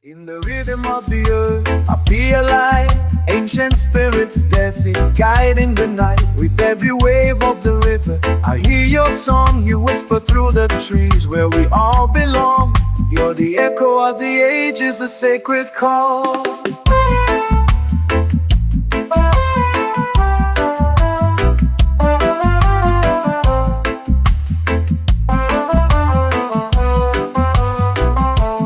In the rhythm of the earth, I feel like ancient spirits dancing, guiding the night. With every wave of the river, I hear your song. You whisper through the trees where we all belong. You're the echo of the ages, a sacred call.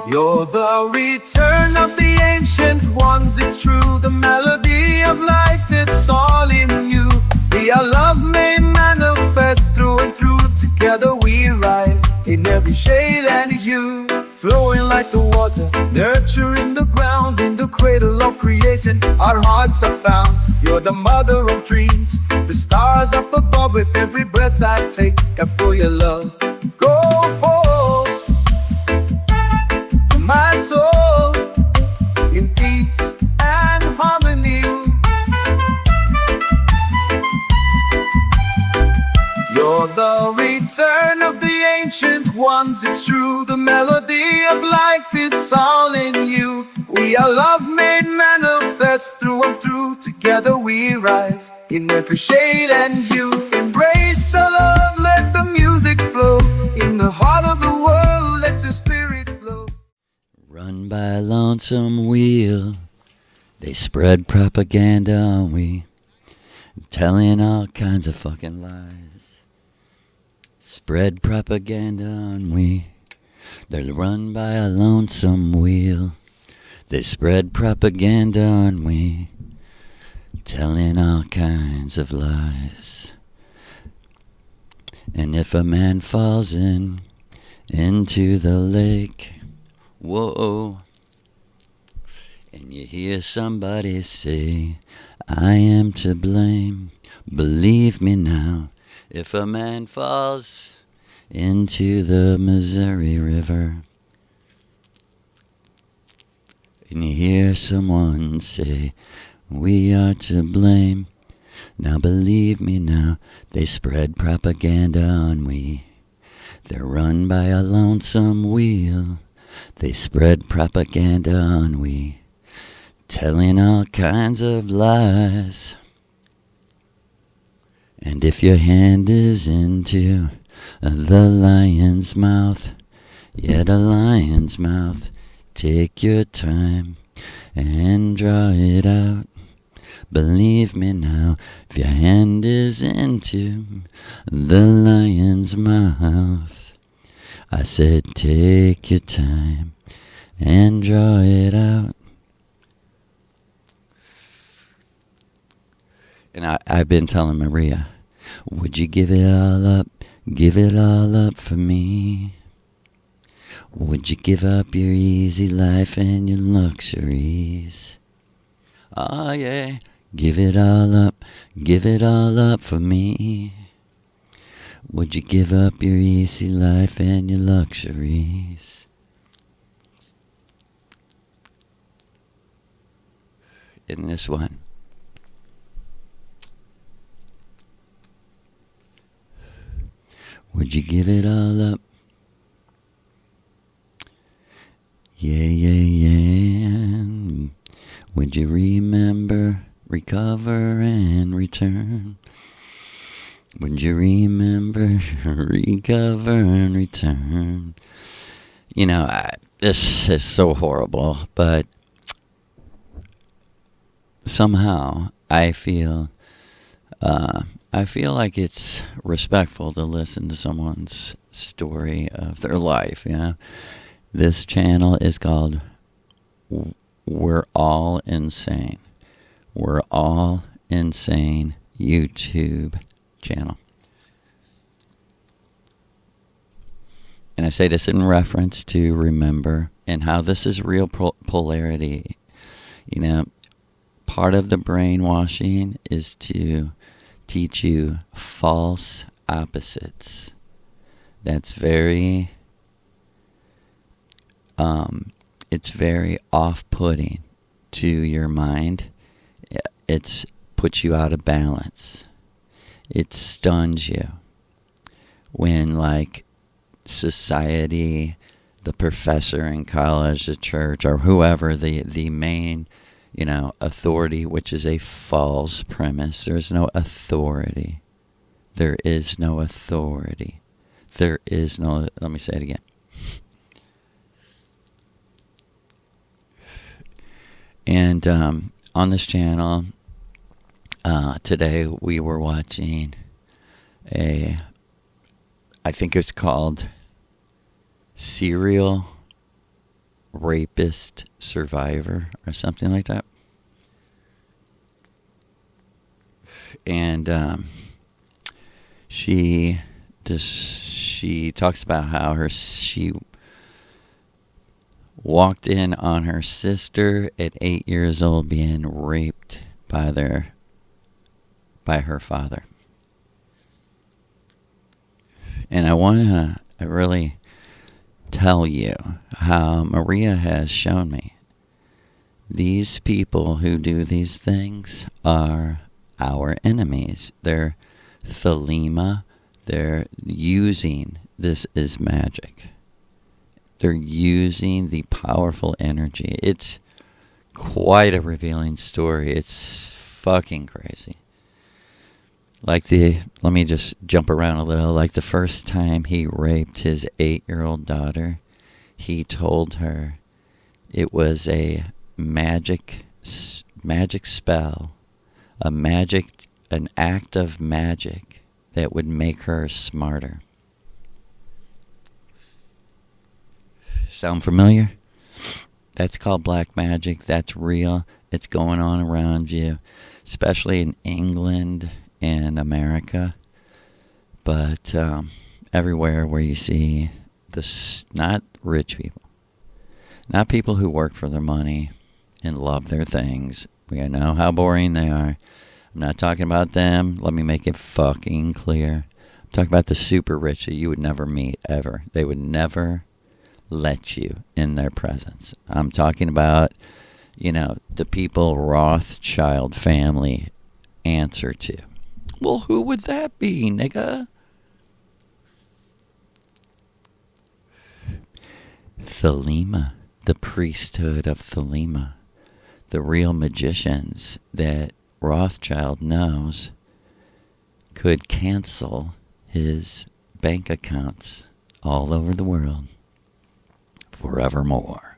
You're the return of the ancient ones. It's true, the melody of life, it's all in you. Our love may manifest through and through. Together we rise in every shade and hue. Flowing like the water, nurturing the ground. In the cradle of creation, our hearts are found. You're the mother of dreams, the stars up above. With every breath I take, I feel your love. Go forth, my soul, in peace and harmony. You're the return of the ancient ones. It's true, the melody of life, it's all in you. We are love made manifest through and through. Together we rise in every shade and hue. Embrace the love, let the music flow. In the heart of the world, let your spirit flow. Run by a lonesome wheel, they spread propaganda on we, telling all kinds of fucking lies. Spread propaganda on we, they're run by a lonesome wheel. They spread propaganda on we, telling all kinds of lies. And if a man falls into the lake, whoa, and you hear somebody say, I am to blame, believe me now. If a man falls into the Missouri River, and you hear someone say, we are to blame, now believe me now, they spread propaganda on we. They're run by a lonesome wheel. They spread propaganda on we, telling all kinds of lies. And if your hand is into the lion's mouth, yeah, the lion's mouth, take your time and draw it out. Believe me now, if your hand is into the lion's mouth, I said take your time and draw it out. And I've been telling Rhea, would you give it all up for me? Would you give up your easy life and your luxuries? Oh yeah, give it all up for me. Would you give up your easy life and your luxuries? In this one, would you give it all up? Yeah. Would you remember, recover, and return? Would you remember, recover, and return? You know, this is so horrible, but somehow I feel like it's respectful to listen to someone's story of their life, you know. This channel is called We're All Insane. We're All Insane YouTube channel. And I say this in reference to remember and how this is real polarity. You know, part of the brainwashing is to teach you false opposites. That's very it's very off-putting to your mind. It's puts you out of balance. It stuns you when, like, society the professor in college, the church, or whoever, the main, authority, which is a false premise. There is no authority. There is no authority. There is no, let me say it again. And on this channel, today we were watching I think it's called Serial Rapist Survivor or something like that. And she talks about how she walked in on her sister at 8 years old being raped by her father. And I want to really tell you how Maria has shown me these people who do these things are our enemies. They're thelema. They're using this as magic. They're using the powerful energy. It's quite a revealing story. It's fucking crazy. Let me just jump around a little. Like the first time he raped his 8-year-old daughter, he told her it was a magic spell, an act of magic that would make her smarter. Sound familiar? That's called black magic. That's real. It's going on around you, especially in England and America. But everywhere where you see this, not rich people, not people who work for their money and love their things. We know how boring they are. I'm not talking about them. Let me make it fucking clear. I'm talking about the super rich that you would never meet, ever. They would never let you in their presence. I'm talking about, the people Rothschild family answer to. Well, who would that be, nigga? Thelema, the priesthood of Thelema, the real magicians that Rothschild knows could cancel his bank accounts all over the world forevermore.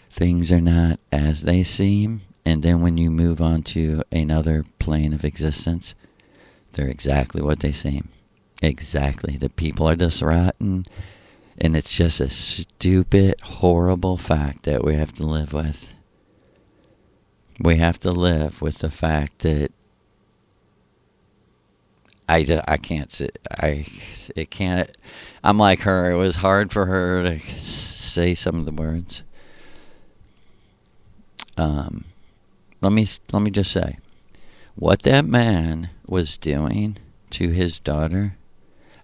Things are not as they seem, and then when you move on to another plane of existence, they're exactly what they seem. Exactly. The people are just rotten, and it's just a stupid, horrible fact that we have to live with. We have to live with the fact that it can't. I'm like her. It was hard for her to say some of the words. Let me just say, what that man was doing to his daughter,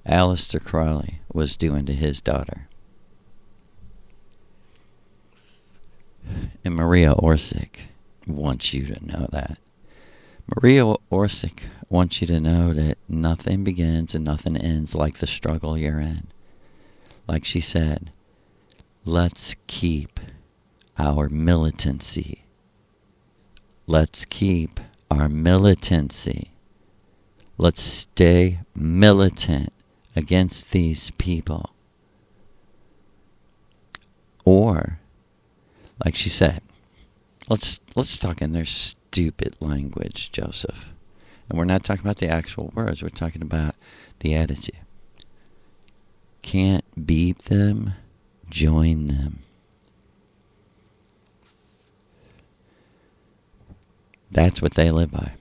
Aleister Crowley was doing to his daughter. And Maria Orsic wants you to know that. Maria Orsic wants you to know that nothing begins and nothing ends like the struggle you're in. Like she said, let's keep our militancy. Let's keep our militancy. Let's stay militant against these people. Or, like she said, let's talk in their stupid language, Joseph. And we're not talking about the actual words. We're talking about the attitude. Can't beat them, join them. That's what they live by.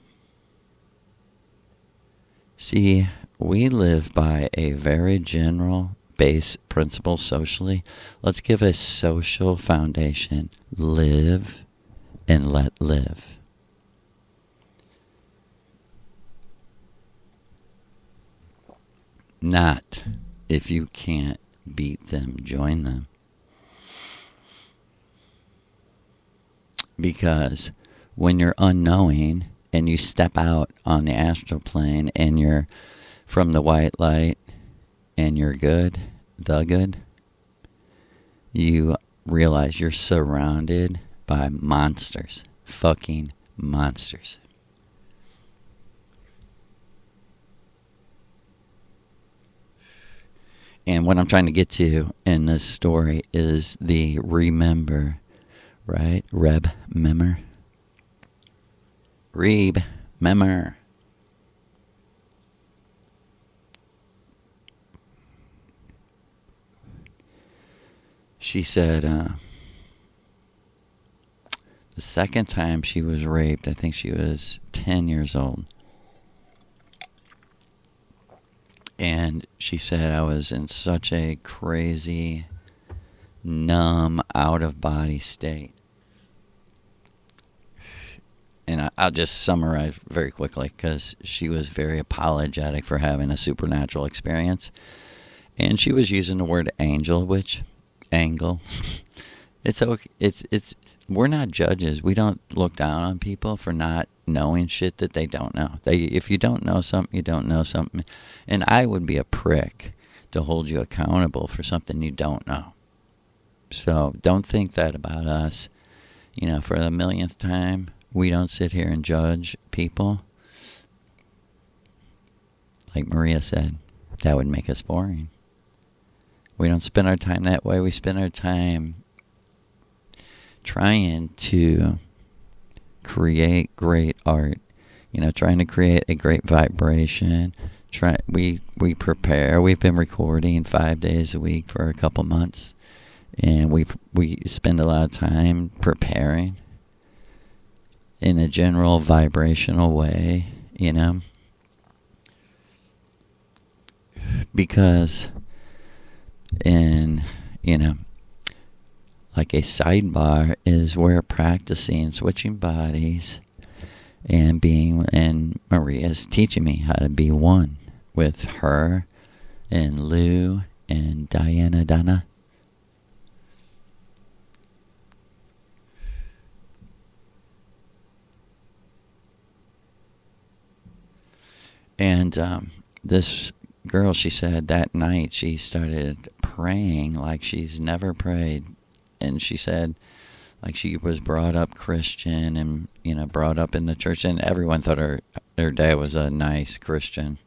See, we live by a very general base principle socially. Let's give a social foundation. Live and let live. Not if you can't beat them, join them. Because when you're unknowing and you step out on the astral plane and you're from the white light and you're good, the good, you realize you're surrounded by monsters. Fucking monsters. And what I'm trying to get to in this story is the remember, right? Remember. She said the second time she was raped, I think she was 10 years old. And she said, I was in such a crazy, numb, out-of-body state. And I'll just summarize very quickly because she was very apologetic for having a supernatural experience. And she was using the word angel, which, angle. It's okay. It's we're not judges. We don't look down on people for not knowing shit that they don't know. If you don't know something, you don't know something. And I would be a prick to hold you accountable for something you don't know. So don't think that about us. For the millionth time, we don't sit here and judge people. Like Maria said, that would make us boring. We don't spend our time that way. We spend our time trying to create great art, trying to create a great vibration. We prepare. We've been recording 5 days a week for a couple months, and we spend a lot of time preparing in a general vibrational way, because like a sidebar is where practicing switching bodies and Maria's teaching me how to be one with her and Lou and Diana Donna. And this girl, she said that night she started praying like she's never prayed. And she said, like, she was brought up Christian and, brought up in the church. And everyone thought her dad was a nice Christian.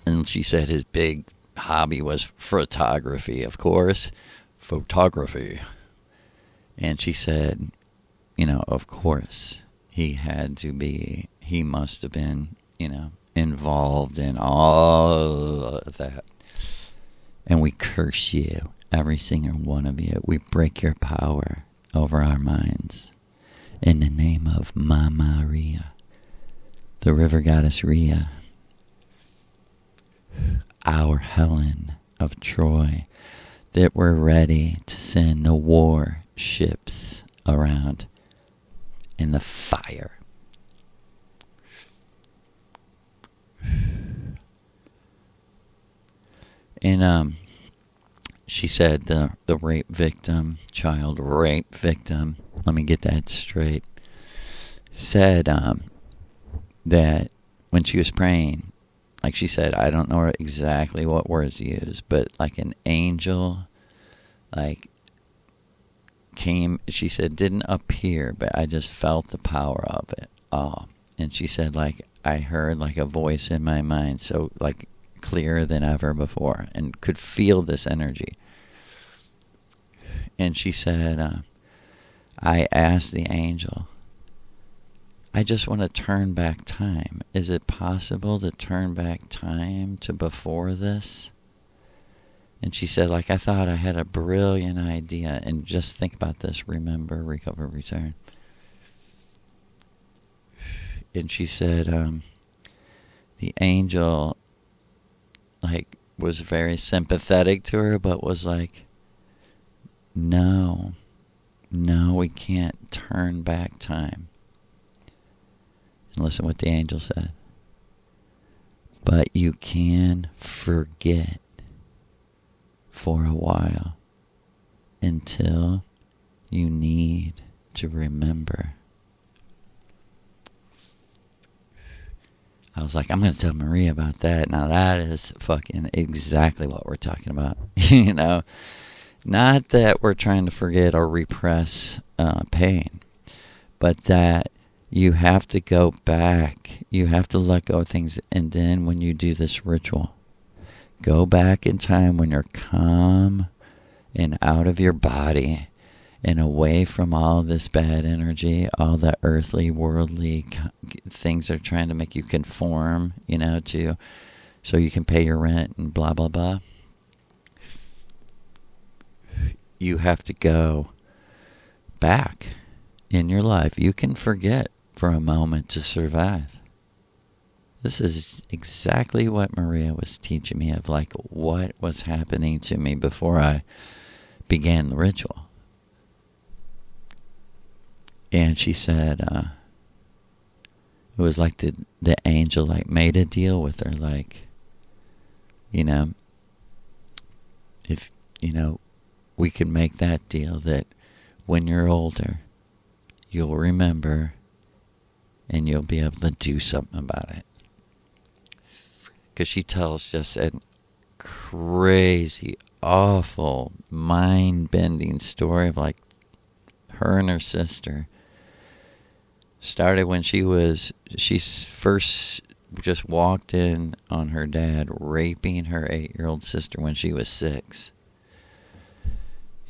And she said his big hobby was photography, of course. Photography. And she said, of course, he must have been, involved in all of that. And we curse you, every single one of you. We break your power over our minds. In the name of Mama Rhea, the river goddess Rhea, our Helen of Troy, that we're ready to send the war ships around in the fire. And she said the rape victim, child rape victim, let me get that straight, said that when she was praying, like she said, I don't know exactly what words used, but like an angel, like came, she said, didn't appear, but I just felt the power of it all. And she said, like, I heard like a voice in my mind, so like clearer than ever before, and could feel this energy. And she said, I asked the angel, I just want to turn back time. Is it possible to turn back time to before this? And she said, like, I thought I had a brilliant idea. And just think about this. Remember, recover, return. And she said, the angel, like, was very sympathetic to her, but was like, no, we can't turn back time. And listen what the angel said. But you can forget for a while until you need to remember. I was like, I'm going to tell Maria about that. Now that is fucking exactly what we're talking about. You know, not that we're trying to forget or repress pain, but that you have to go back. You have to let go of things. And then when you do this ritual, go back in time when you're calm and out of your body and away from all this bad energy, all the earthly, worldly things that are trying to make you conform, you know, to so you can pay your rent and blah, blah, blah. You have to go back in your life. You can forget for a moment to survive. This is exactly what Maria was teaching me of, like, what was happening to me before I began the ritual. And she said, it was like the angel like made a deal with her, like, you know, if, you know, we can make that deal that when you're older, you'll remember and you'll be able to do something about it. Because she tells just a crazy, awful, mind-bending story of like her and her sister started when she first just walked in on her dad raping her 8-year-old sister when she was 6.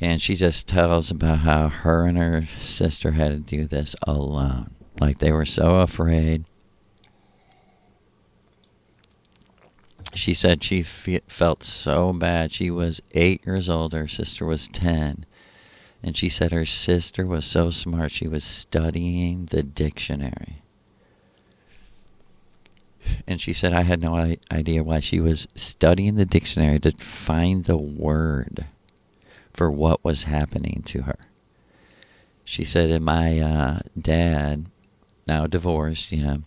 And she just tells about how her and her sister had to do this alone. Like they were so afraid. She said she felt so bad. She was 8 years old. Her sister was 10. And she said her sister was so smart, she was studying the dictionary. And she said I had no idea why she was studying the dictionary to find the word for what was happening to her. She said, and my dad, now divorced, you know,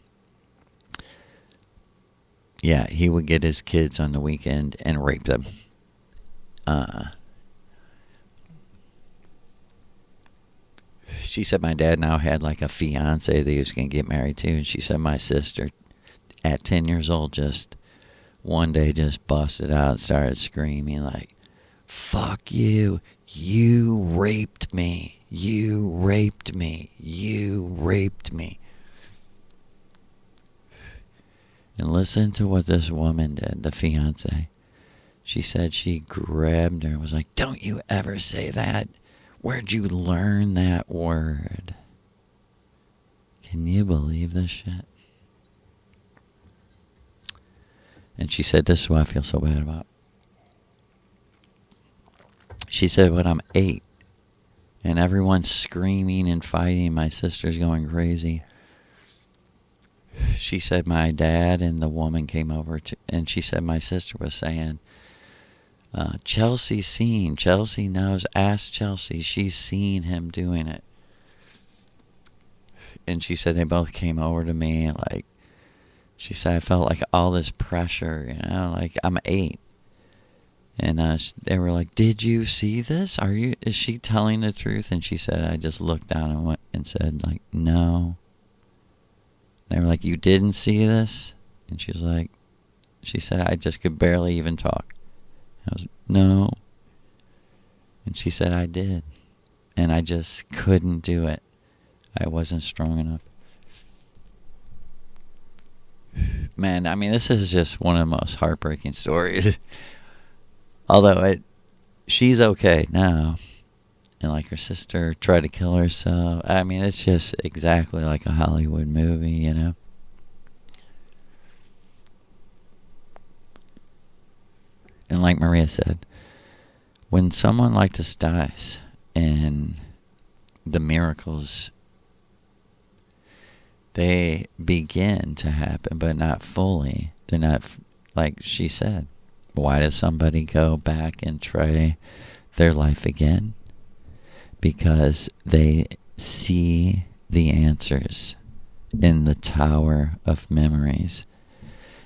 yeah, he would get his kids on the weekend and rape them. She said my dad now had like a fiance that he was going to get married to. And she said my sister, at 10 years old, just one day just busted out and started screaming like, fuck you. You raped me. You raped me. You raped me. And listen to what this woman did, the fiance. She said she grabbed her and was like, don't you ever say that. Where'd you learn that word? Can you believe this shit? And she said, this is what I feel so bad about. She said, when I'm 8 and everyone's screaming and fighting, my sister's going crazy. She said my dad and the woman came over and she said my sister was saying, Chelsea's seen. Chelsea knows. Ask Chelsea. She's seen him doing it. And she said they both came over to me. Like, she said I felt like all this pressure, you know, like I'm 8. And they were like, did you see this? Is she telling the truth? And she said, I just looked down and went and said, like, no. They were like, you didn't see this? And she was like, she said, I just could barely even talk. I was, no. And she said, I did. And I just couldn't do it. I wasn't strong enough. Man, I mean, this is just one of the most heartbreaking stories. Although she's okay now. And like her sister tried to kill herself. I mean, it's just exactly like a Hollywood movie, you know. And like Maria said, when someone like this dies and the miracles, they begin to happen, but not fully. They're not, like she said, why does somebody go back and try their life again? Because they see the answers in the tower of memories.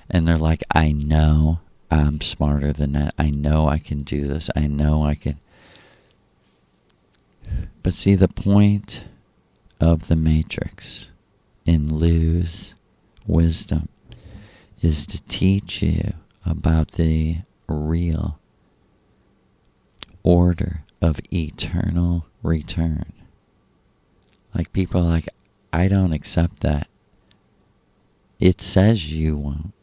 And they're like, I know I'm smarter than that. I know I can do this. I know I can. But see, the point of the Matrix in Lou's wisdom is to teach you about the real order of eternal return. Like, people are like, I don't accept that. It says you won't.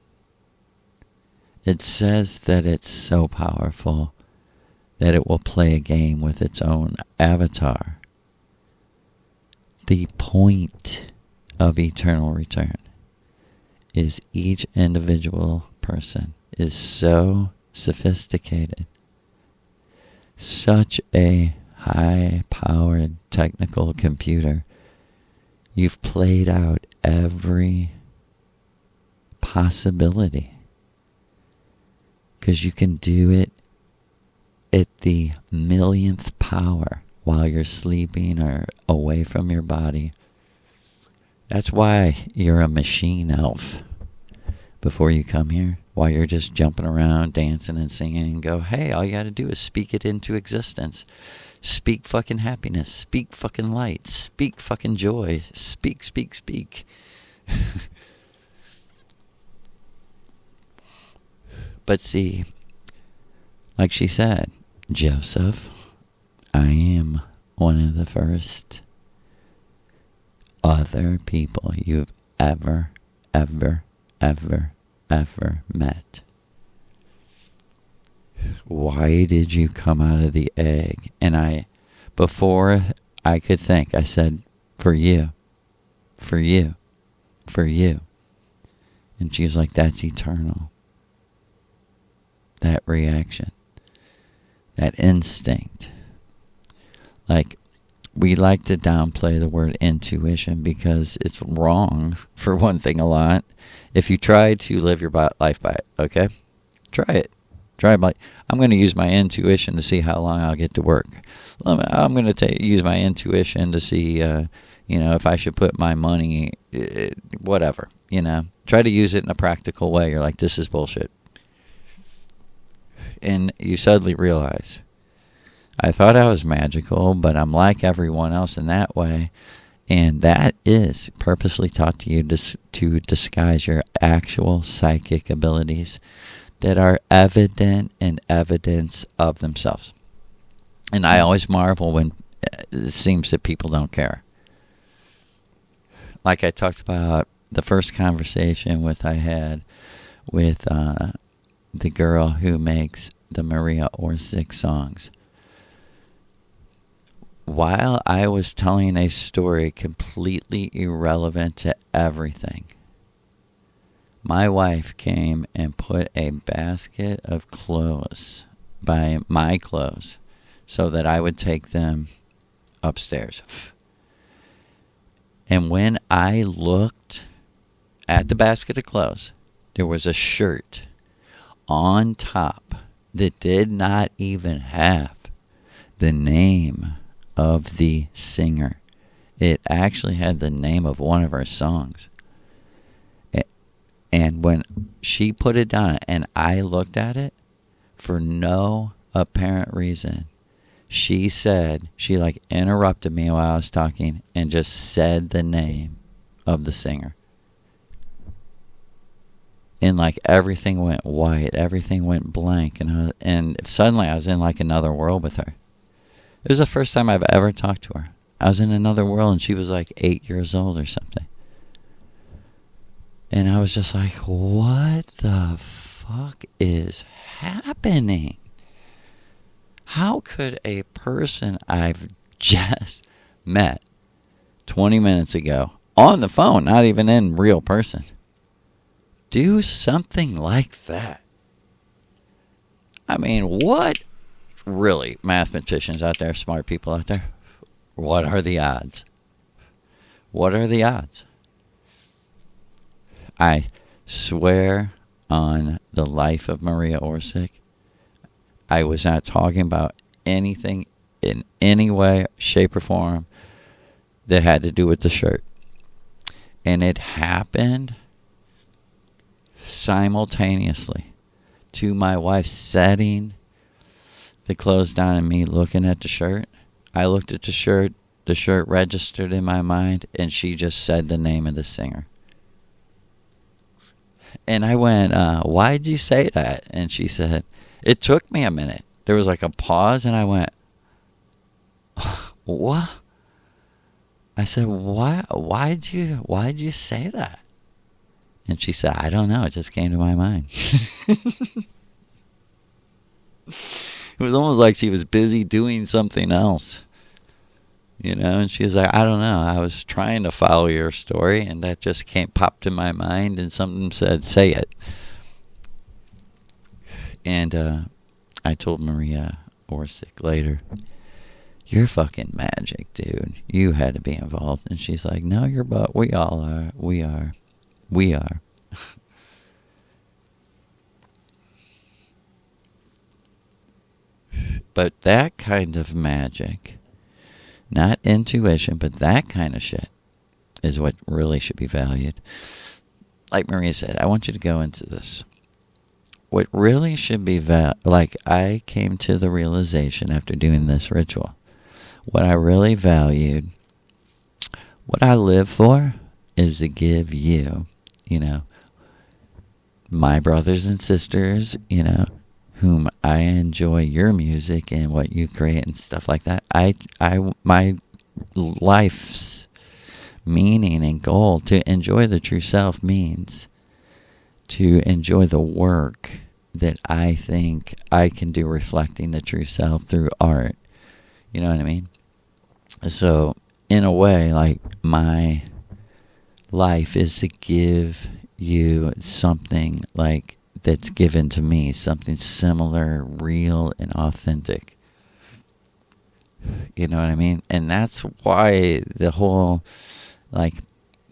It says that it's so powerful that it will play a game with its own avatar. The point of eternal return is each individual person is so sophisticated, such a high-powered technical computer. You've played out every possibility, because you can do it at the millionth power while you're sleeping or away from your body. That's why you're a machine elf before you come here. While you're just jumping around, dancing and singing, and go, hey, all you gotta do is speak it into existence. Speak fucking happiness. Speak fucking light. Speak fucking joy. Speak, speak, speak. But see, like she said, Joseph, I am one of the first other people you've ever met. Why did you come out of the egg? And before I could think, I said, for you. And she was like, that's eternal. That reaction, that instinct. Like, we like to downplay the word intuition because it's wrong, for one thing, a lot. If you try to live your life by it, okay? Try it. I'm going to use my intuition to see how long I'll get to work. I'm going to use my intuition to see, if I should put my money, whatever, Try to use it in a practical way. You're like, this is bullshit. And you suddenly realize, I thought I was magical, but I'm like everyone else in that way. And that is purposely taught to you to disguise your actual psychic abilities that are evident and evidence of themselves. And I always marvel when it seems that people don't care. Like I talked about the first conversation I had with the girl who makes the Rhea Orsic songs. While I was telling a story completely irrelevant to everything, my wife came and put a basket of clothes by my clothes so that I would take them upstairs. And when I looked at the basket of clothes, there was a shirt on top that did not even have the name of the singer. It actually had the name of one of our songs. And when she put it down and I looked at it, for no apparent reason, she interrupted me while I was talking and just said the name of the singer. And everything went white, everything went blank, and suddenly I was in another world with her. It was the first time I've ever talked to her. I was in another world and she was 8 years old or something. And I was just like, what the fuck is happening? How could a person I've just met 20 minutes ago on the phone, not even in real person, do something like that? I mean, what? Really, mathematicians out there, smart people out there, what are the odds? What are the odds? I swear on the life of Rhea Orsic, I was not talking about anything in any way, shape, or form that had to do with the shirt. And it happened simultaneously to my wife setting the clothes down and me looking at the shirt. I looked at the shirt registered in my mind, and she just said the name of the singer. And I went, why'd you say that? And she said, it took me a minute. There was like a pause, and I went, what? I said, why'd you say that? And she said, I don't know, it just came to my mind. It was almost like she was busy doing something else. You know, and she was like, I don't know, I was trying to follow your story, and that just popped in my mind, and something said, say it. And I told Maria Orsic later, you're fucking magic, dude. You had to be involved. And she's like, no, we all are. We are. But that kind of magic, not intuition, but that kind of shit is what really should be valued. Like Maria said, I want you to go into this. What really should be like I came to the realization after doing this ritual, what I really valued, what I live for is to give you, my brothers and sisters, whom I enjoy your music and what you create and stuff like that. My life's meaning and goal to enjoy the true self means to enjoy the work that I think I can do reflecting the true self through art. You know what I mean? So, in a way, like, my life is to give you something, like, that's given to me, something similar, real, and authentic. You know what I mean? And that's why the whole, like,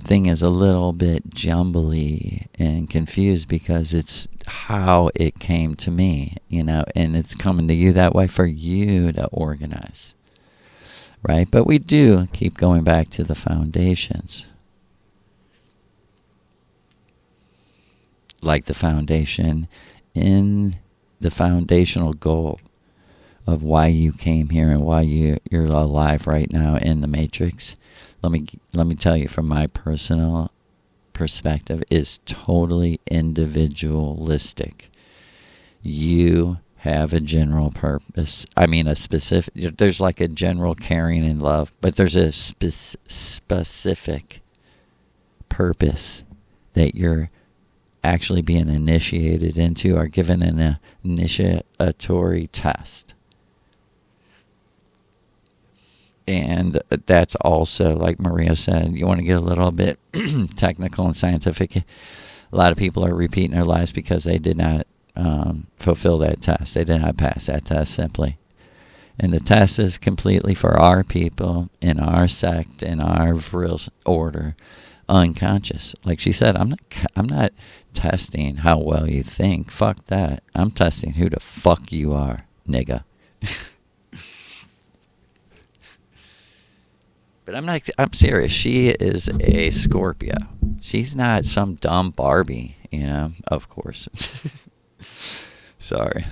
thing is a little bit jumbly and confused, because it's how it came to me, and it's coming to you that way for you to organize, right? But we do keep going back to the foundations, like the foundation in the foundational goal of why you came here and why you're alive right now in the matrix. Let me tell you, from my personal perspective, is totally individualistic. You have a general purpose. I mean, a specific. There's like a general caring and love, but there's a specific purpose that you're actually being initiated into, or given an initiatory test. And that's also, like Maria said, you want to get a little bit technical and scientific. A lot of people are repeating their lives because they did not fulfill that test. They did not pass that test, simply. And the test is completely for our people, in our sect, in our real order, unconscious. Like she said, I'm not testing how well you think. Fuck that. I'm testing who the fuck you are, nigga. But I'm serious. She is a Scorpio. She's not some dumb Barbie, of course. Sorry.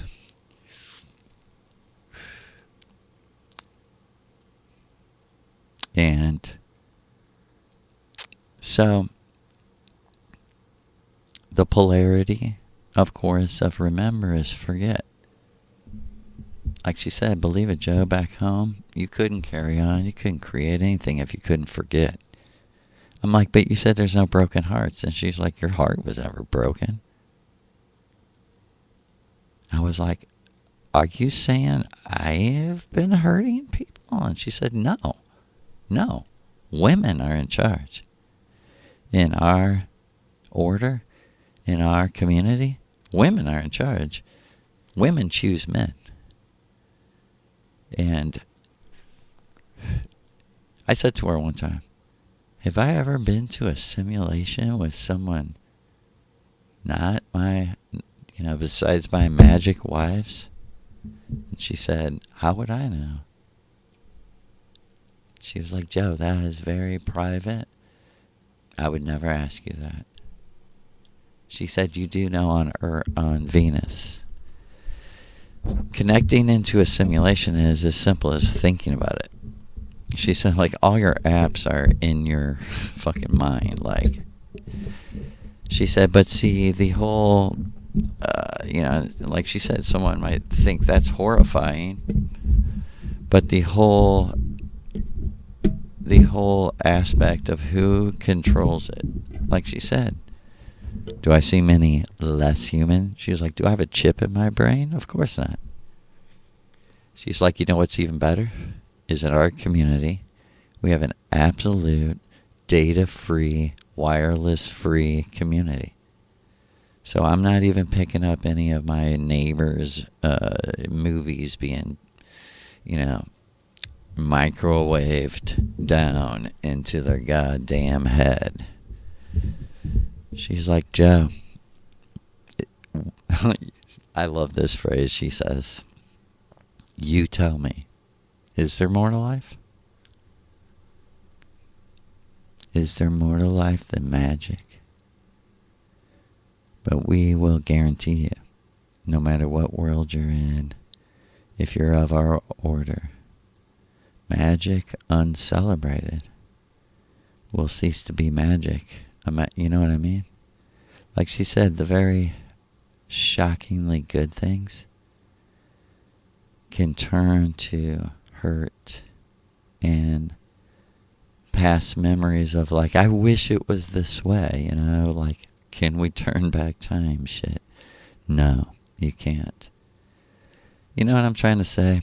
And so, the polarity, of course, of remember is forget. Like she said, believe it, Joe, back home, you couldn't carry on. You couldn't create anything if you couldn't forget. I'm like, but you said there's no broken hearts. And she's like, your heart was never broken. I was like, are you saying I've been hurting people? And she said, no. Women are in charge. In our order, in our community, women are in charge. Women choose men. And I said to her one time, have I ever been to a simulation with someone not my, besides my magic wives? And she said, how would I know? She was like, Joe, that is very private. I would never ask you that. She said, you do know on Venus, connecting into a simulation is as simple as thinking about it. She said, like, all your apps are in your fucking mind. Like, She said, but see, the whole, like she said, someone might think that's horrifying, but the whole aspect of who controls it, like she said, do I seem any less human? She was like, do I have a chip in my brain? Of course not. She's like, you know what's even better? Is in our community, we have an absolute data-free, wireless-free community. So I'm not even picking up any of my neighbors' movies being, microwaved down into their goddamn head. She's like, Joe, I love this phrase she says, you tell me, is there more to life? Is there more to life than magic? But we will guarantee you, no matter what world you're in, if you're of our order, magic uncelebrated will cease to be magic. You know what I mean? Like she said, the very shockingly good things can turn to hurt and past memories of like, I wish it was this way, like, can we turn back time shit? No, you can't. You know what I'm trying to say?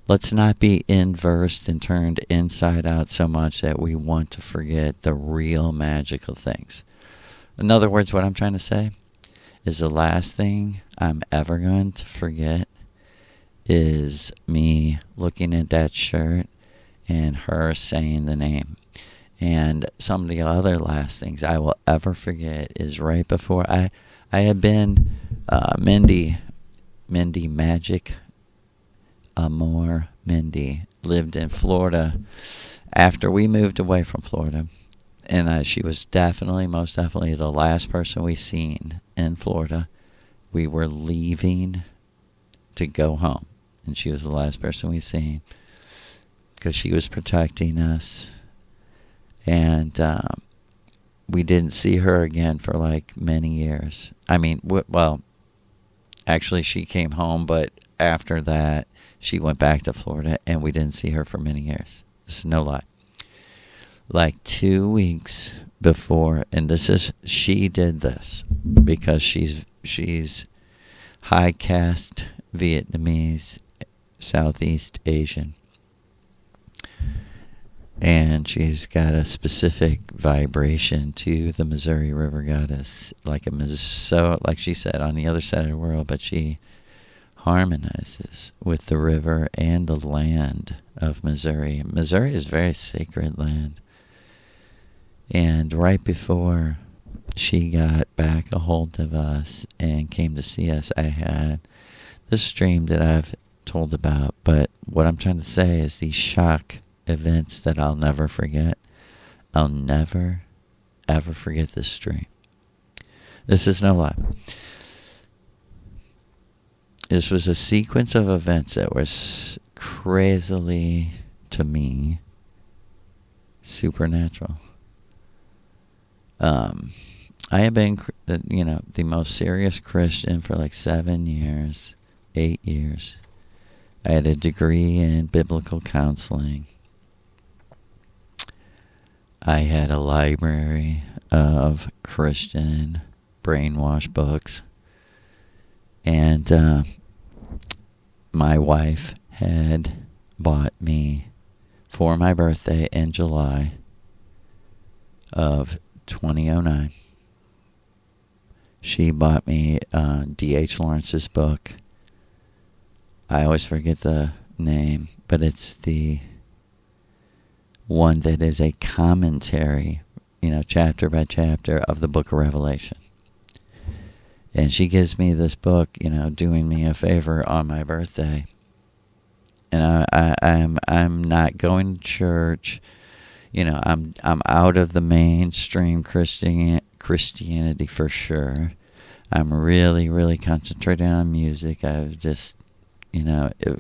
Let's not be inversed and turned inside out so much that we want to forget the real magical things. In other words, what I'm trying to say is the last thing I'm ever going to forget is me looking at that shirt and her saying the name. And some of the other last things I will ever forget is right before I had been Mindy Magic Amor Mindy lived in Florida after we moved away from Florida, and she was most definitely the last person we seen in Florida. We were leaving to go home, and she was the last person we seen because she was protecting us, and we didn't see her again for like many years. I mean, actually she came home, but after that she went back to Florida, and we didn't see her for many years. This is no lie. Like 2 weeks before, and she did this because she's high caste Vietnamese, Southeast Asian, and she's got a specific vibration to the Missouri River goddess, like she said, on the other side of the world, but she harmonizes with the river and the land of Missouri. Missouri is very sacred land. And right before she got back a hold of us and came to see us, I had this dream that I've told about. But what I'm trying to say is these shock events that I'll never forget. I'll never, ever forget this dream. This is no lie. This was a sequence of events that was crazily, to me, supernatural. I have been, the most serious Christian for like 7 years, 8 years. I had a degree in biblical counseling. I had a library of Christian brainwash books. And my wife had bought me, for my birthday in July of 2009, she bought me D.H. Lawrence's book. I always forget the name, but it's the one that is a commentary, chapter by chapter of the book of Revelation. And she gives me this book, doing me a favor on my birthday. And I'm not going to church. I'm out of the mainstream Christianity for sure. I'm really, really concentrating on music. I've just,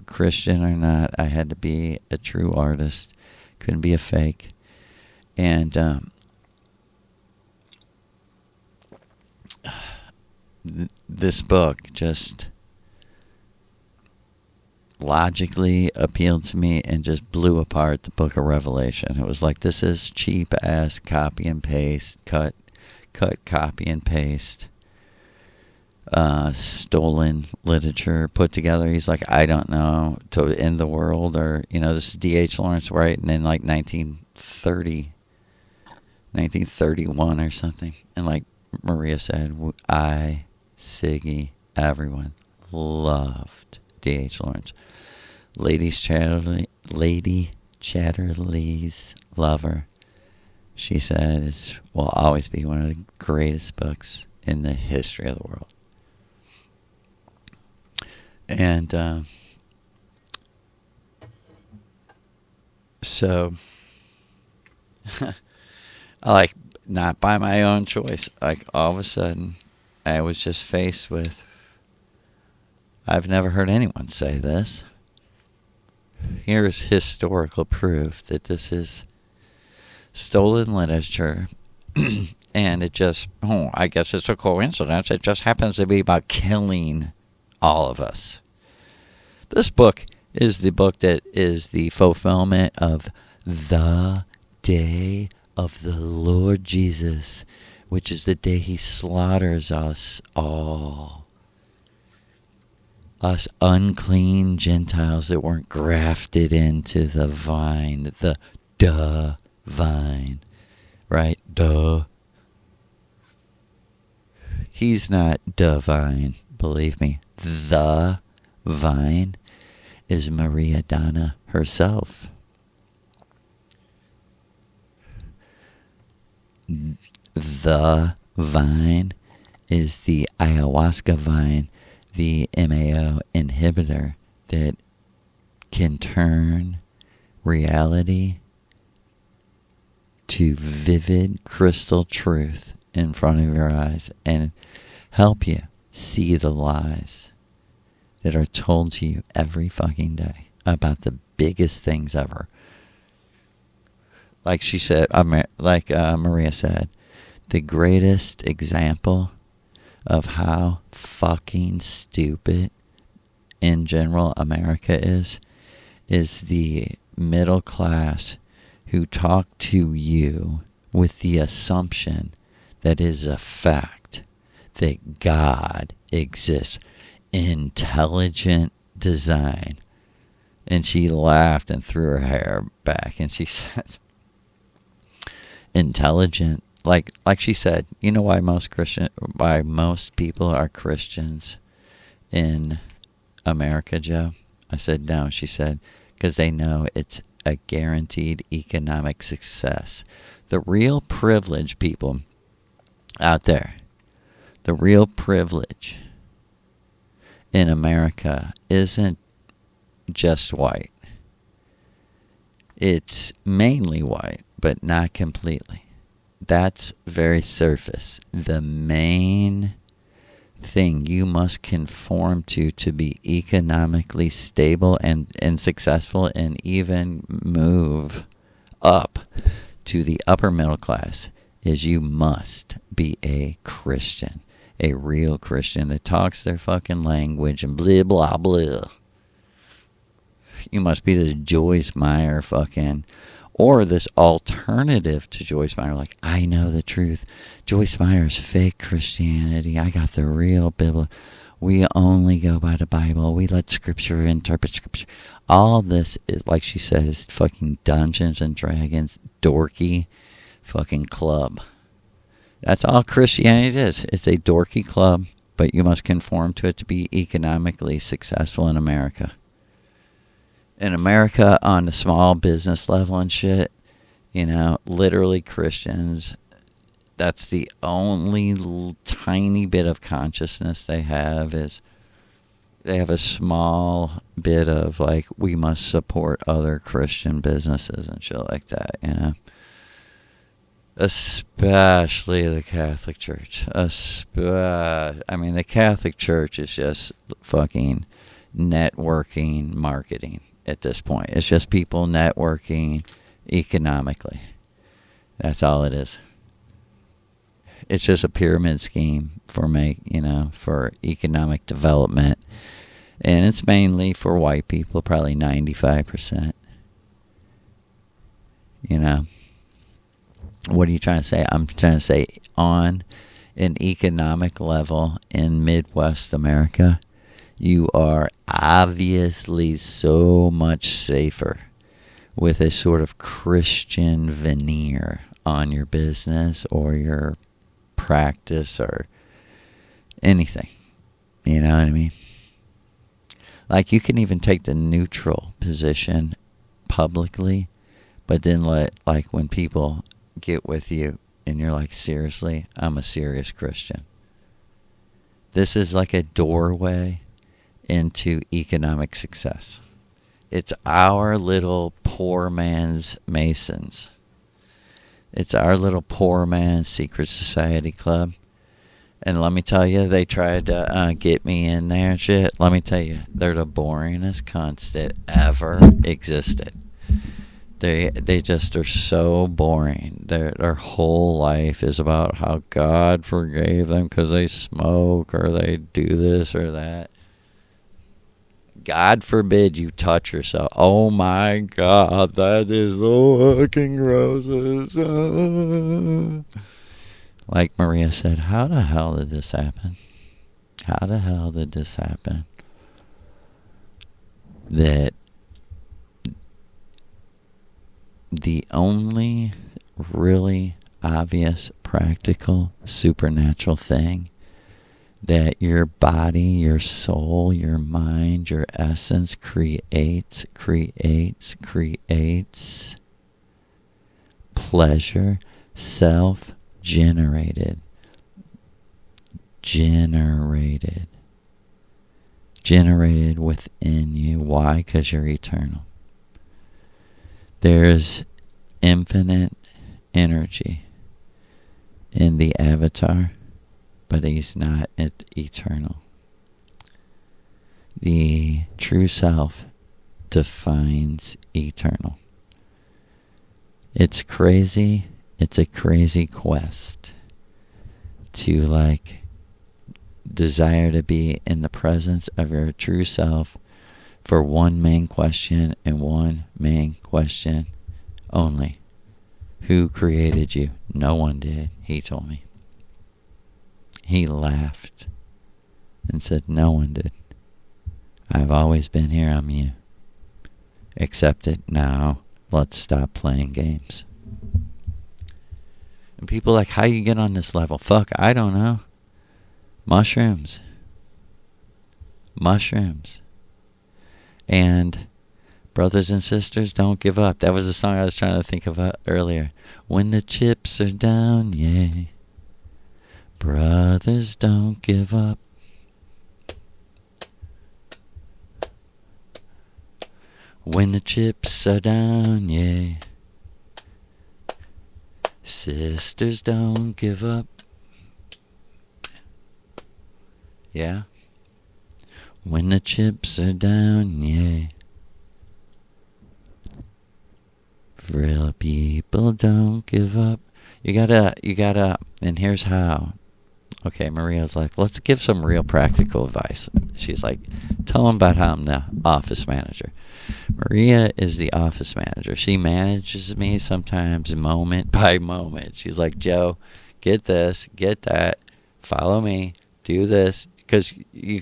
Christian or not, I had to be a true artist. Couldn't be a fake. And this book just logically appealed to me and just blew apart the book of Revelation. It was like, this is cheap ass copy and paste, cut, copy and paste, stolen literature put together. He's like, I don't know, to end the world, or, this is D.H. Lawrence writing in like 1931 or something. And like Maria said, I, Siggy, everyone loved D.H. Lawrence. Lady Chatterley's Lover, she said, will always be one of the greatest books in the history of the world. And so like, not by my own choice, like all of a sudden I was just faced with, I've never heard anyone say this. Here's historical proof that this is stolen literature. And it just, I guess it's a coincidence. It just happens to be about killing all of us. This book is the book that is the fulfillment of the day of the Lord Jesus, which is the day he slaughters us all. Us unclean Gentiles that weren't grafted into the vine, the vine, right? He's not divine, believe me. The vine is Maria Donna herself. The vine is the ayahuasca vine, the MAO inhibitor that can turn reality to vivid crystal truth in front of your eyes and help you see the lies that are told to you every fucking day about the biggest things ever. Like she said, Maria said, the greatest example of how fucking stupid in general America is the middle class who talk to you with the assumption that is a fact that God exists. Intelligent design. And she laughed and threw her hair back and she said, intelligent, like she said, you know why most people are Christians in America, Joe? I said no. She said, because they know it's a guaranteed economic success. The real privileged people out there, the real privilege in America isn't just white. It's mainly white, but not completely. That's very surface. The main thing you must conform to be economically stable and successful and even move up to the upper middle class is you must be a Christian. A real Christian that talks their fucking language and blah, blah, blah. You must be this Joyce Meyer fucking, or this alternative to Joyce Meyer, like, I know the truth. Joyce Meyer's fake Christianity. I got the real Bible. We only go by the Bible. We let Scripture interpret Scripture. All this is, like she said, is fucking Dungeons and Dragons, dorky fucking club. That's all Christianity is. It's a dorky club, but you must conform to it to be economically successful in America. In America, on the small business level and shit, literally Christians, that's the only tiny bit of consciousness they have, is they have a small bit of, like, we must support other Christian businesses and shit like that, Especially the Catholic Church. The Catholic Church is just fucking networking marketing at this point. It's just people networking economically. That's all it is. It's just a pyramid scheme for for economic development. And it's mainly for white people, probably 95%. What are you trying to say? I'm trying to say on an economic level in Midwest America, you are obviously so much safer with a sort of Christian veneer on your business or your practice or anything. You know what I mean? Like, you can even take the neutral position publicly, but then when people get with you and you're like, seriously, I'm a serious Christian. This is like a doorway into economic success. It's our little poor man's Masons. It's our little poor man's secret society club. And let me tell you, they tried to get me in there and shit. Let me tell you, they're the boringest cunts that ever existed. They just are so boring. Their whole life is about how God forgave them because they smoke or they do this or that. God forbid you touch yourself. Oh my God, that is the fucking grossest. Like Maria said, how the hell did this happen? How the hell did this happen? That the only really obvious, practical, supernatural thing that your body, your soul, your mind, your essence creates pleasure, self-generated, generated within you. Why? Because you're eternal. There's infinite energy in the avatar, but he's not eternal. The true self defines eternal. It's crazy. It's a crazy quest to desire to be in the presence of your true self for one main question and one main question only. Who created you? No one did, he told me. He laughed and said, no one did. I've always been here, I'm you. Accept it now. Let's stop playing games. And people are like, how you get on this level? Fuck, I don't know. Mushrooms. And brothers and sisters, don't give up. That was the song I was trying to think about earlier. When the chips are down, yeah. Brothers, don't give up. When the chips are down, yeah. Sisters, don't give up. Yeah. When the chips are down, yeah. Real people don't give up. You gotta, and here's how. Okay, Maria's like, let's give some real practical advice. She's like, tell them about how I'm the office manager. Maria is the office manager. She manages me sometimes moment by moment. She's like, Joe, get this, get that, follow me, do this. Because you,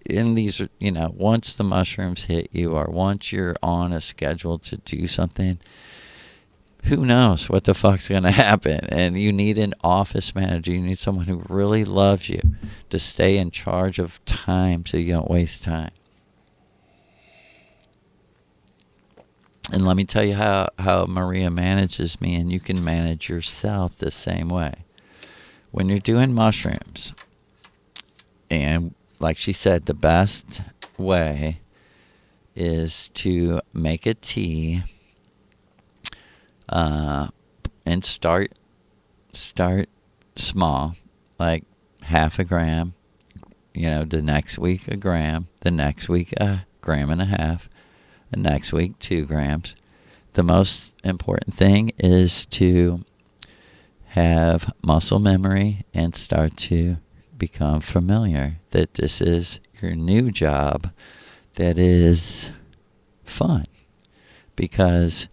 in these, once the mushrooms hit you or once you're on a schedule to do something, who knows what the fuck's going to happen. And you need an office manager. You need someone who really loves you to stay in charge of time so you don't waste time. And let me tell you how Maria manages me, and you can manage yourself the same way. When you're doing mushrooms, and like she said, the best way is to make a tea and start small, like half a gram, the next week a gram, the next week a gram and a half, the next week 2 grams. The most important thing is to have muscle memory and start to become familiar that this is your new job that is fun. Because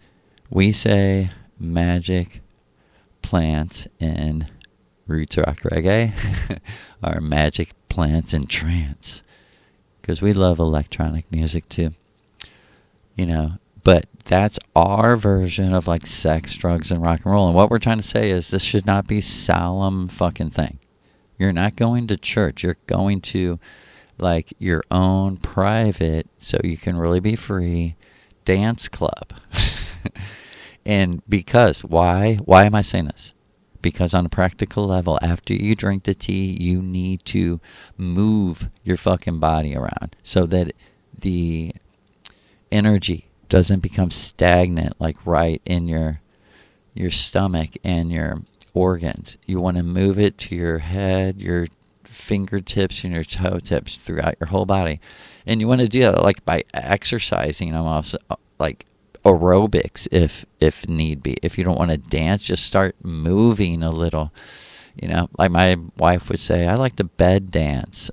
we say magic plants in roots rock reggae are magic plants in trance. Because we love electronic music too. But that's our version of like sex, drugs, and rock and roll. And what we're trying to say is this should not be solemn fucking thing. You're not going to church. You're going to like your own private, so you can really be free, dance club. And because, why am I saying this? Because on a practical level, after you drink the tea, you need to move your fucking body around so that the energy doesn't become stagnant, like right in your stomach and your organs. You want to move it to your head, your fingertips, and your toe tips throughout your whole body. And you want to do it like by exercising, almost like aerobics if need be. If you don't want to dance, just start moving a little. Like my wife would say, I like to bed dance.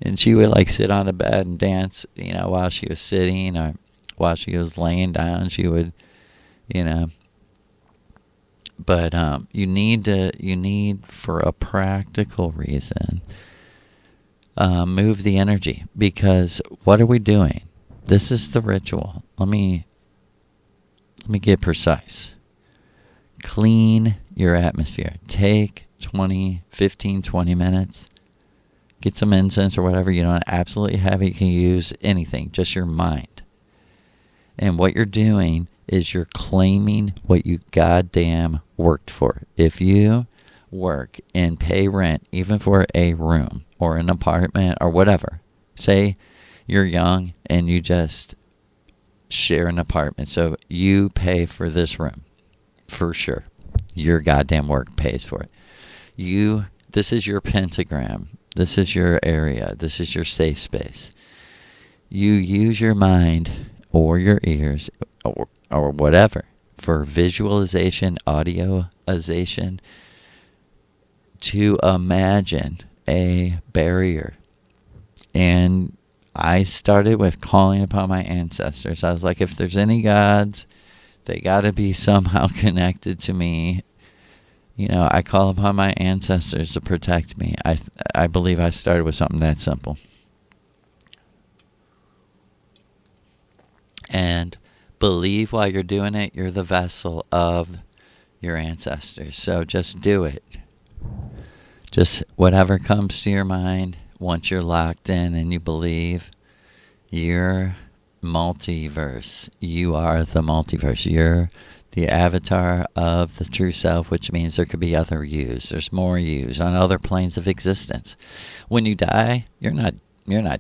And she would like sit on the bed and dance, while she was sitting or while she was laying down. She would, But you need for a practical reason, move the energy. Because what are we doing? This is the ritual. Let me get precise. Clean your atmosphere. Take 15, 20 minutes. Get some incense or whatever. You don't absolutely have it. You can use anything, just your mind. And what you're doing is you're claiming what you goddamn worked for. If you work and pay rent, even for a room or an apartment or whatever, say you're young and you just share an apartment, so you pay for this room, for sure. Your goddamn work pays for it. This is your pentagram. This is your area. This is your safe space. You use your mind or your ears or whatever for visualization, audioization, to imagine a barrier. And I started with calling upon my ancestors. I was like, if there's any gods, they got to be somehow connected to me. I call upon my ancestors to protect me. I believe I started with something that simple. And believe while you're doing it, you're the vessel of your ancestors. So just do it. Just whatever comes to your mind, once you're locked in and you believe, you're multiverse. You are the multiverse. You're the avatar of the true self, which means there could be other yous. There's more yous on other planes of existence. When you die, you're not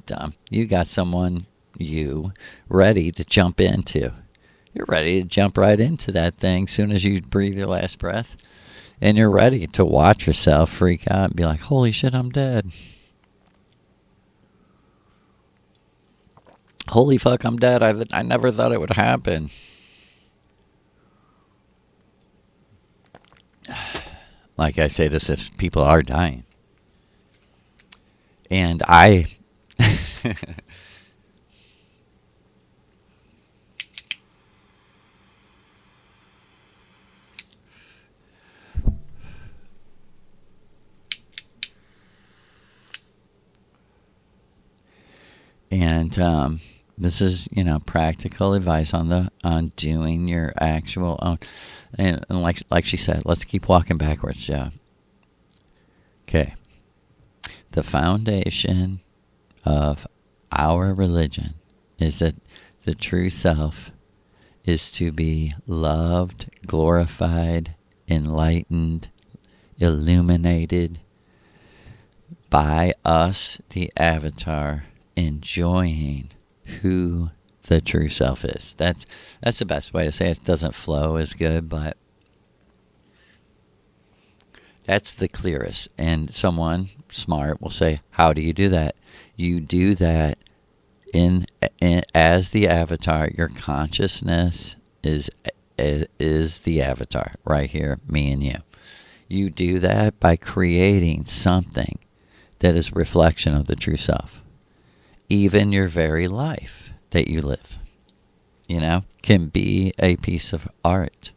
dumb. You got someone you ready to jump into. You're ready to jump right into that thing as soon as you breathe your last breath. And you're ready to watch yourself freak out and be like, holy shit, I'm dead. Holy fuck, I'm dead. I never thought it would happen. Like I say this if people are dying. And I... And this is, practical advice on doing your actual own. And like she said, let's keep walking backwards, Joe. Okay. The foundation of our religion is that the true self is to be loved, glorified, enlightened, illuminated by us, the avatar, enjoying who the true self is. That's the best way to say it. It doesn't flow as good, but that's the clearest. And someone smart will say, how do you do that? You do that in as the avatar. Your consciousness is is the avatar right here, me and you. You do that by creating something that is a reflection of the true self. Even your very life that you live, can be a piece of art.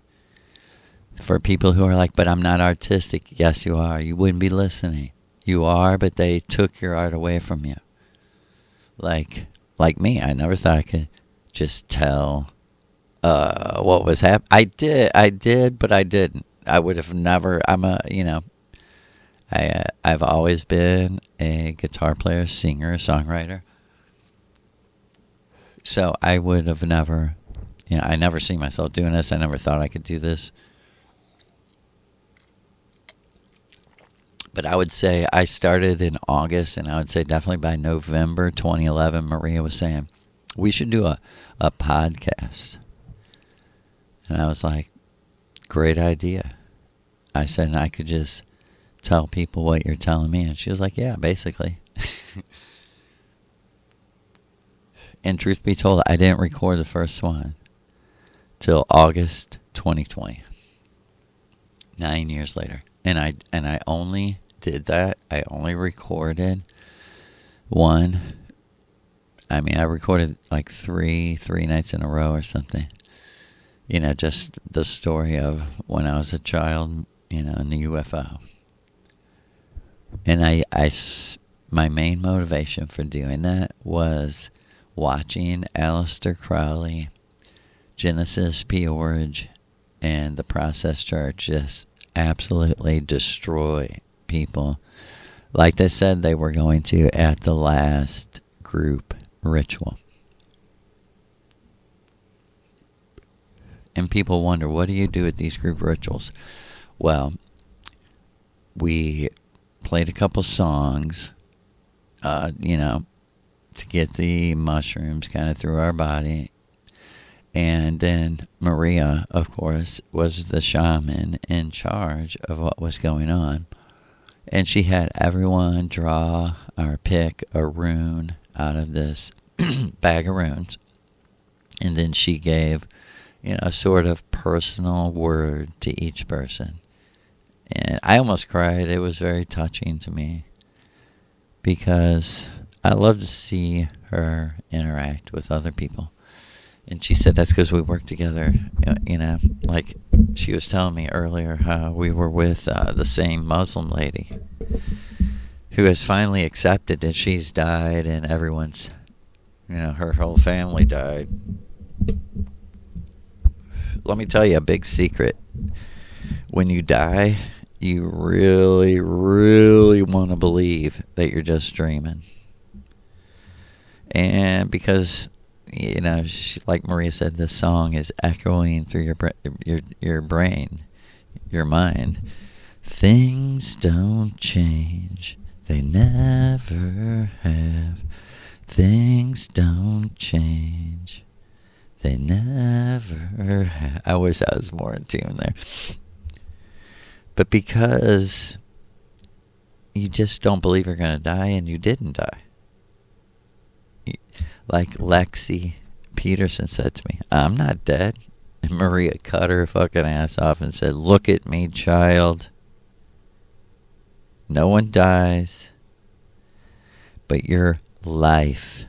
For people who are like, but I'm not artistic. Yes, you are. You wouldn't be listening. You are, but they took your art away from you. Like me, I never thought I could just tell what was happening. I did, but I didn't. I would have never. I've always been a guitar player, singer, songwriter. So I would have never, I never seen myself doing this. I never thought I could do this. But I would say I started in August, and I would say definitely by November 2011, Maria was saying, we should do a podcast. And I was like, great idea. I said, and I could just tell people what you're telling me. And she was like, yeah, basically. And truth be told, I didn't record the first one till August 2020. 9 years later. And I only did that. I only recorded one. I mean, I recorded like three nights in a row or something. Just the story of when I was a child, in the UFO. And my main motivation for doing that was watching Aleister Crowley, Genesis P. Orge, and the Process Church just absolutely destroy people like they said they were going to at the last group ritual. And people wonder, what do you do at these group rituals? Well, we played a couple songs, to get the mushrooms kind of through our body. And then Maria, of course, was the shaman in charge of what was going on. And she had everyone draw or pick a rune out of this bag of runes. And then she gave, a sort of personal word to each person. And I almost cried. It was very touching to me. Because I love to see her interact with other people. And she said that's because we work together, like she was telling me earlier how we were with the same Muslim lady who has finally accepted that she's died and everyone's, her whole family died. Let me tell you a big secret. When you die, you really, really want to believe that you're just dreaming. And because, like Maria said, this song is echoing through your brain, your mind. Things don't change. They never have. Things don't change. They never have. I wish I was more in tune there. But because you just don't believe you're going to die, and you didn't die. Like Lexi Peterson said to me, I'm not dead. And Maria cut her fucking ass off and said, look at me, child. No one dies. But your life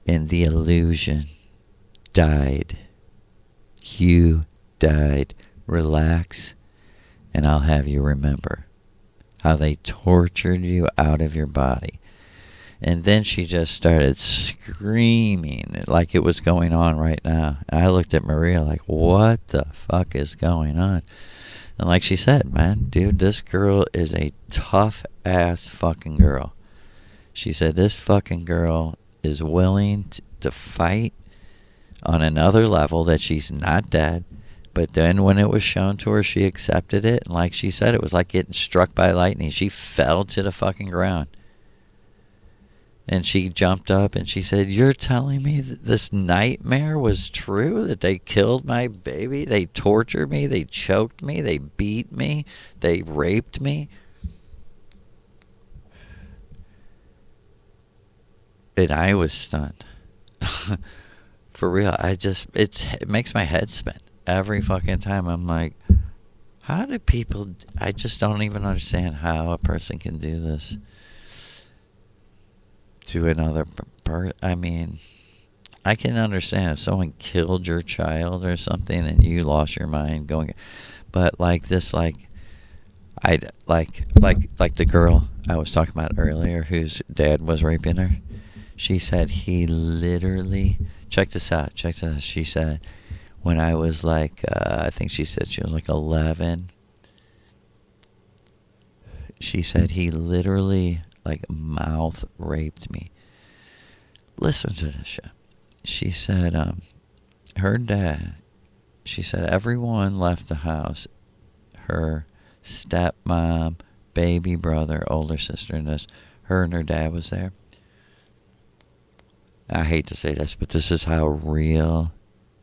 in the illusion died. You died. Relax, and I'll have you remember how they tortured you out of your body. And then she just started screaming like it was going on right now. And I looked at Maria like, what the fuck is going on? And like she said, man, dude, this girl is a tough-ass fucking girl. She said this fucking girl is willing to fight on another level, that she's not dead. But then when it was shown to her, she accepted it. And like she said, it was like getting struck by lightning. She fell to the fucking ground. And she jumped up and she said, you're telling me that this nightmare was true? That they killed my baby? They tortured me? They choked me? They beat me? They raped me? And I was stunned. For real, it makes my head spin. every fucking time. I'm like, how do people... I just don't even understand how a person can do this to another person. I mean, I can understand if someone killed your child or something and you lost your mind going... But like this, like the girl I was talking about earlier whose dad was raping her. She said he literally... Check this out. She said, when I was like, I think she said she was like 11. She said he literally like mouth raped me. Listen to this shit. She said, her dad, she said everyone left the house. Her stepmom, baby brother, older sister, and this. Her and her dad was there. I hate to say this, but this is how real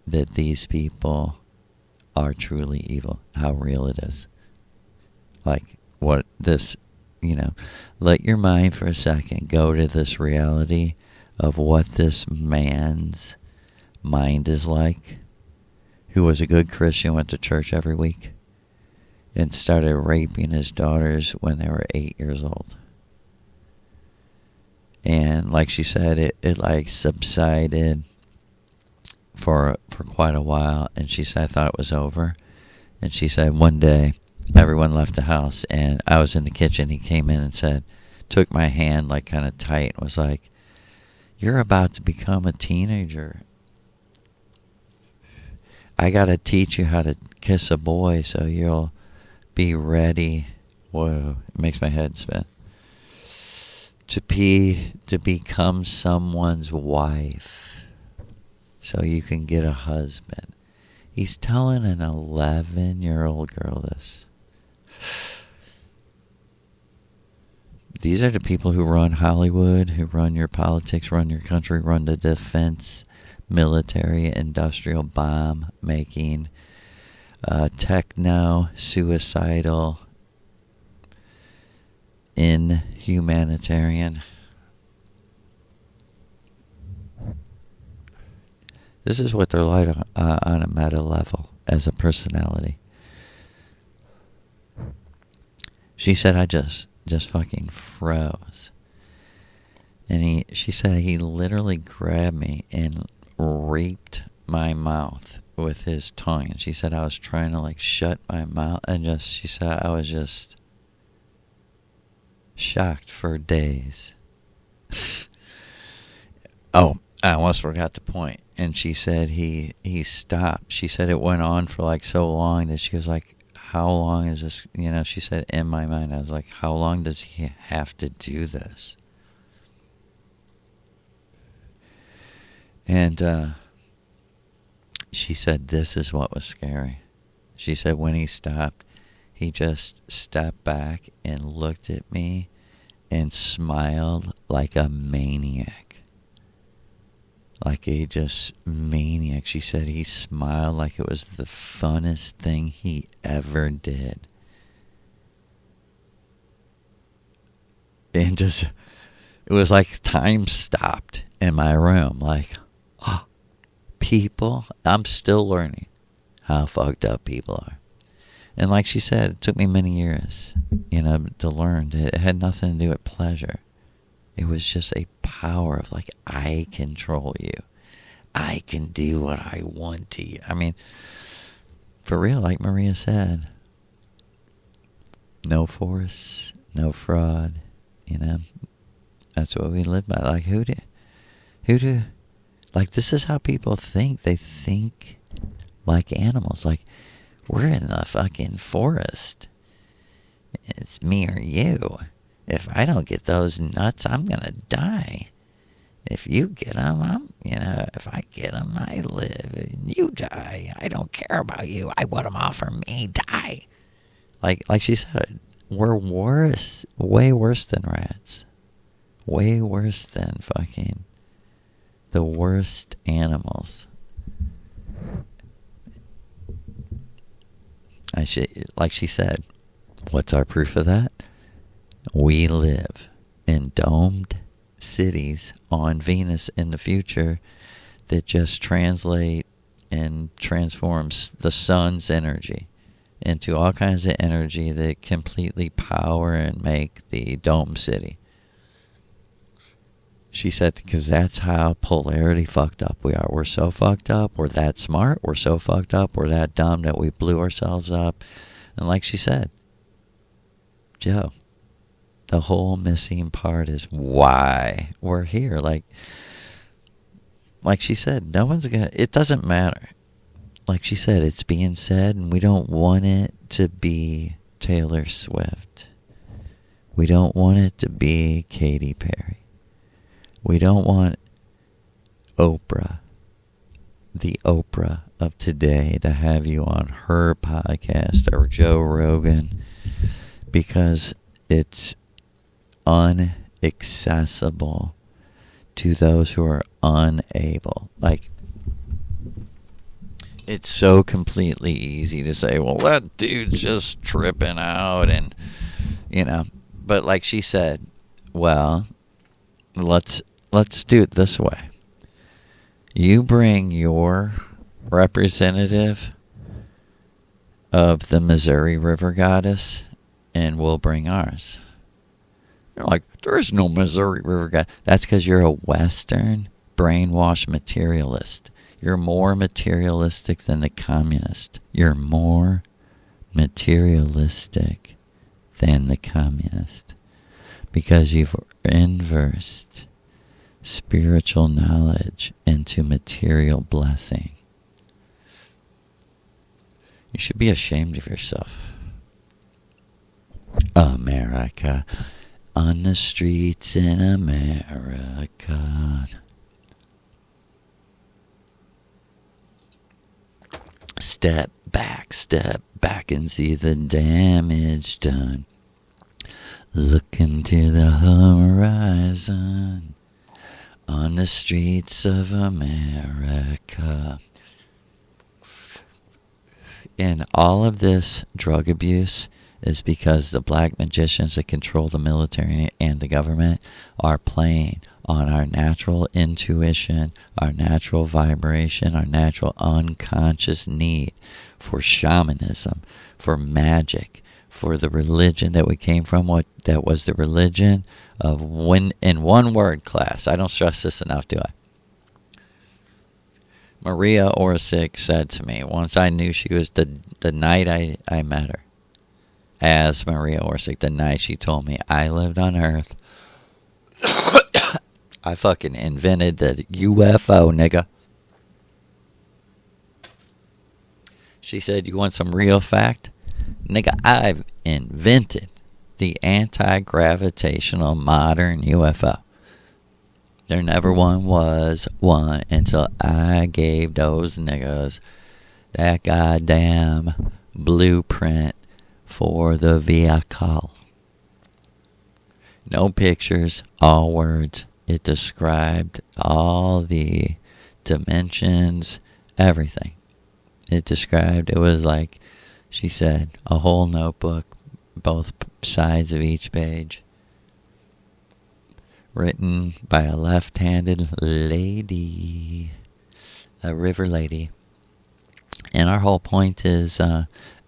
that these people are truly evil. How real it is. Like, what this, let your mind for a second go to this reality of what this man's mind is like, who was a good Christian, went to church every week, and started raping his daughters when they were 8 years old. And like she said, it like subsided for quite a while. And she said, I thought it was over. And she said one day, everyone left the house, and I was in the kitchen. He came in and said, took my hand like kind of tight, and was like, you're about to become a teenager. I got to teach you how to kiss a boy so you'll be ready. Whoa, it makes my head spin. To become someone's wife so you can get a husband. He's telling an 11-year-old girl this. These are the people who run Hollywood, who run your politics, run your country, run the defense, military, industrial bomb making, techno, suicidal, inhumanitarian. This is what they're like on a meta level as a personality. She said, I just fucking froze. And she said he literally grabbed me and raped my mouth with his tongue. And she said I was trying to like shut my mouth, and she said I was just shocked for days. Oh, I almost forgot the point. And she said he stopped. She said it went on for like so long that she was like, how long is this? She said, in my mind, I was like, how long does he have to do this? And she said, this is what was scary. She said when he stopped, he just stepped back and looked at me and smiled like a maniac. Like a just maniac. She said he smiled like it was the funnest thing he ever did. And just, it was like time stopped in my room. Like, oh, people, I'm still learning how fucked up people are. And like she said, it took me many years, to learn that it had nothing to do with pleasure. It was just a power of like, I control you. I can do what I want to you. I mean, for real, like Maria said, no force, no fraud, That's what we live by. Like, who do, like, this is how people think. They think like animals. Like, we're in the fucking forest. It's me or you. If I don't get those nuts, I'm going to die. If you get them, if I get them, I live and you die. I don't care about you. I want them all for me. Die. Like she said, we're worse, way worse than rats. Way worse than fucking the worst animals. Like she said, what's our proof of that? We live in domed cities on Venus in the future that just translate and transforms the sun's energy into all kinds of energy that completely power and make the dome city. She said, because that's how polarity fucked up we are. We're so fucked up. We're that smart. We're so fucked up. We're that dumb that we blew ourselves up. And like she said, Joe, the whole missing part is why we're here. Like she said, no one's gonna, it doesn't matter. Like she said, it's being said, and we don't want it to be Taylor Swift. We don't want it to be Katy Perry. We don't want Oprah, the Oprah of today, to have you on her podcast, or Joe Rogan, because it's unaccessible to those who are unable. Like, it's so completely easy to say, well, that dude's just tripping out, and, you know. But like she said, well, let's do it this way. You bring your representative of the Missouri River Goddess, and we'll bring ours. You're like, there is no Missouri River Goddess. That's because you're a Western brainwashed materialist. You're more materialistic than the communist. You're more materialistic than the communist, because you've inversed spiritual knowledge into material blessing. You should be ashamed of yourself. America, on the streets in America. Step back and see the damage done. Look into the horizon. On the streets of America. And all of this drug abuse is because the black magicians that control the military and the government are playing on our natural intuition, our natural vibration, our natural unconscious need for shamanism, for magic, for the religion that we came from, that was the religion of in one word, class. I don't stress this enough, do I? Rhea Orsic said to me, once I knew she was, the night I met her, as Rhea Orsic, the night she told me I lived on Earth, I fucking invented the UFO, nigga. She said, you want some real fact? Nigga, I've invented the anti-gravitational modern UFO. There never was one until I gave those niggas that goddamn blueprint for the vehicle. No pictures, all words. It described all the dimensions, everything. It was like, she said, a whole notebook, both sides of each page, written by a left-handed lady, a river lady. And our whole point is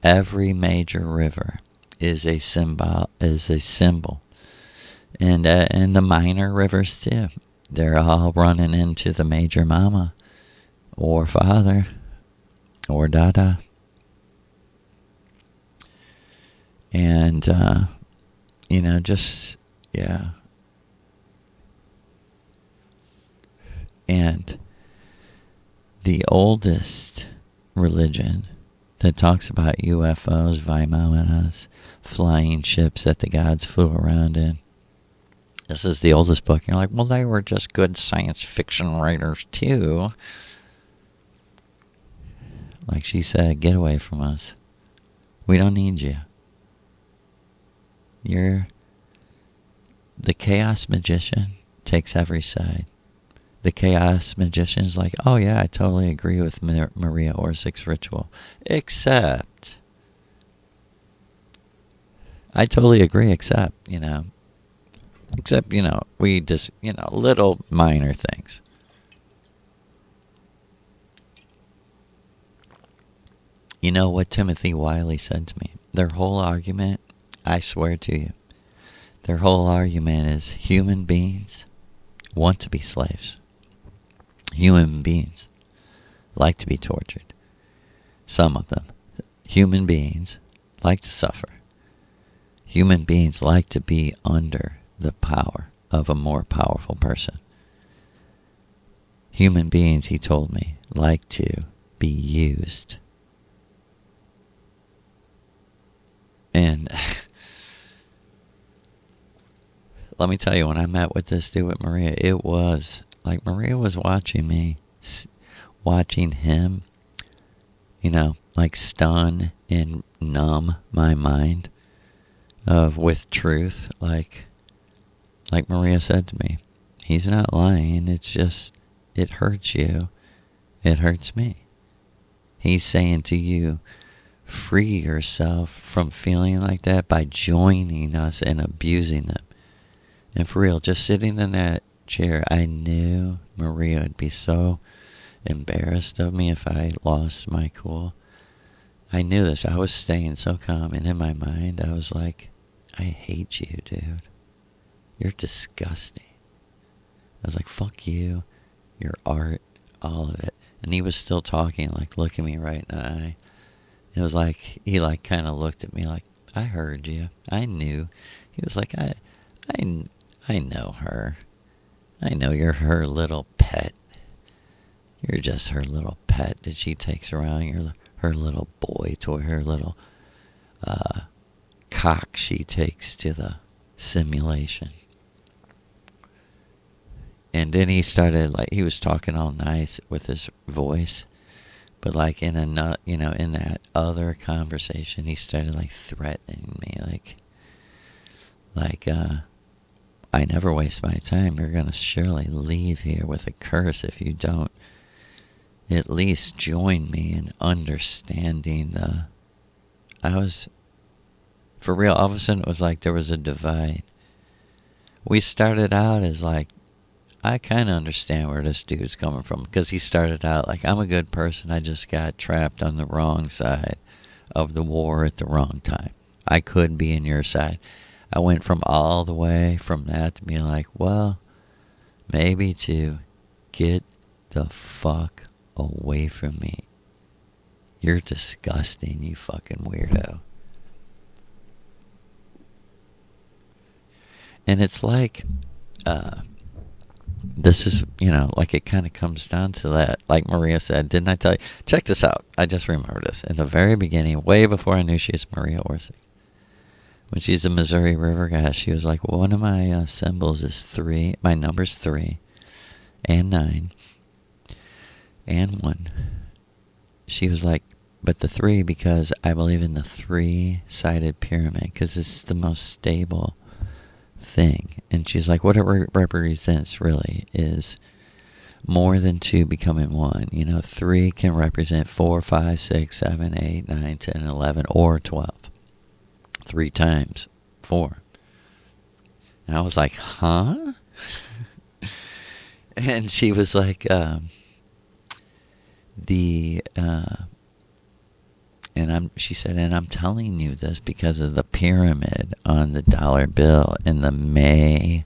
every major river is a symbol, and the minor rivers too. They're all running into the major mama, or father, or dada. And, yeah. And the oldest religion that talks about UFOs, Vimonas, flying ships that the gods flew around in. This is the oldest book. You're like, well, they were just good science fiction writers too. Like she said, get away from us. We don't need you. The chaos magician takes every side. The chaos magician is like, oh yeah, I totally agree with Rhea Orsic's ritual. Except, I totally agree, except, we just, little minor things. You know what Timothy Wiley said to me? Their whole argument, I swear to you, their whole argument is human beings want to be slaves. Human beings like to be tortured. Some of them. Human beings like to suffer. Human beings like to be under the power of a more powerful person. Human beings, he told me, like to be used. And let me tell you, when I met with this dude with Maria, it was like Maria was watching me, watching him, like stun and numb my mind with truth. Like Maria said to me, he's not lying. It's just, it hurts you. It hurts me. He's saying to you, free yourself from feeling like that by joining us and abusing them. And for real, just sitting in that chair, I knew Maria would be so embarrassed of me if I lost my cool. I knew this. I was staying so calm, and in my mind, I was like, I hate you, dude. You're disgusting. I was like, fuck you, your art, all of it. And he was still talking, like looking me right in the eye. It was like, he like kind of looked at me like, I heard you. I knew. He was like, I know her. I know you're her little pet. You're just her little pet that she takes around. Her little boy toy, her little cock she takes to the simulation. And then he started, like, he was talking all nice with his voice. But like in in that other conversation, he started like threatening me, like I never waste my time. You're gonna surely leave here with a curse if you don't at least join me in understanding I was, for real, all of a sudden it was like there was a divide. We started out as like, I kind of understand where this dude's coming from, because he started out like, I'm a good person, I just got trapped on the wrong side of the war at the wrong time. I could be in your side. I went from all the way from that to being like, well, maybe to get the fuck away from me. You're disgusting, you fucking weirdo. And it's like, this is, like it kind of comes down to that. Like Maria said, didn't I tell you? Check this out. I just remember this. In the very beginning, way before I knew she was Maria Orsic, when she's a Missouri River goddess, she was like, one of my symbols is 3. My number's 3 and 9 and 1. She was like, but the 3, because I believe in the 3-sided pyramid, because it's the most stable thing. And she's like, what it represents really is more than 2 becoming 1. 3 can represent 4, 5, 6, 7, 8, 9, 10, 11, or 12. 3 times 4. And I was like, huh? And she was like, she said, and I'm telling you this because of the pyramid on the dollar bill and the May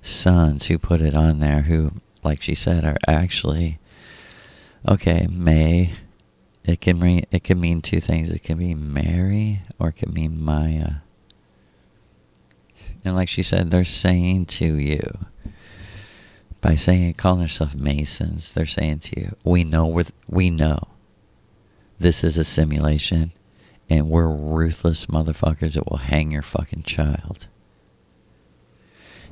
sons who put it on there, who, like she said, are actually, okay, May, it can mean 2 things. It can mean Mary, or it can mean Maya. And like she said, they're saying to you, by calling themselves Masons, they're saying to you, we know this is a simulation, and we're ruthless motherfuckers that will hang your fucking child.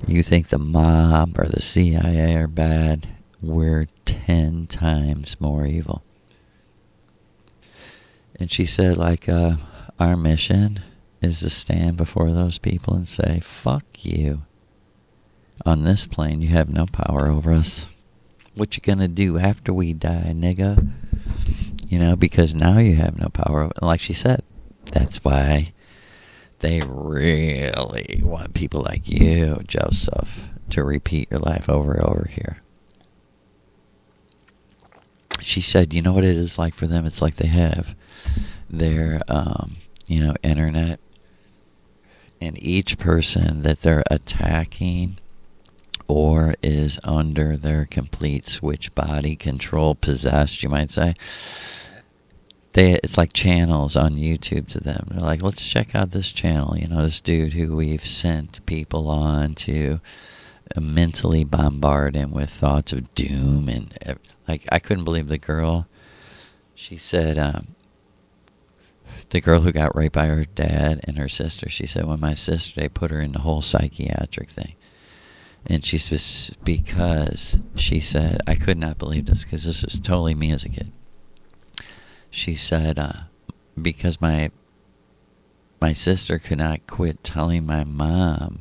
You think the mob or the CIA are bad? We're 10 times more evil. And she said, like, our mission is to stand before those people and say, fuck you. On this plane, you have no power over us. What you gonna do after we die, nigga? Because now you have no power. And like she said, that's why they really want people like you, Joseph, to repeat your life over and over here. she said, you know what it is like for them? It's like they have their, internet, and each person that they're attacking or is under their complete switch body control, possessed, you might say, it's like channels on YouTube to them. They're like, let's check out this channel. This dude who we've sent people on to mentally bombard him with thoughts of doom. And I couldn't believe the girl. She said, the girl who got raped by her dad and her sister, she said, when my sister, they put her in the whole psychiatric thing. And she said, because she said, I could not believe this because this is totally me as a kid. She said, because my sister could not quit telling my mom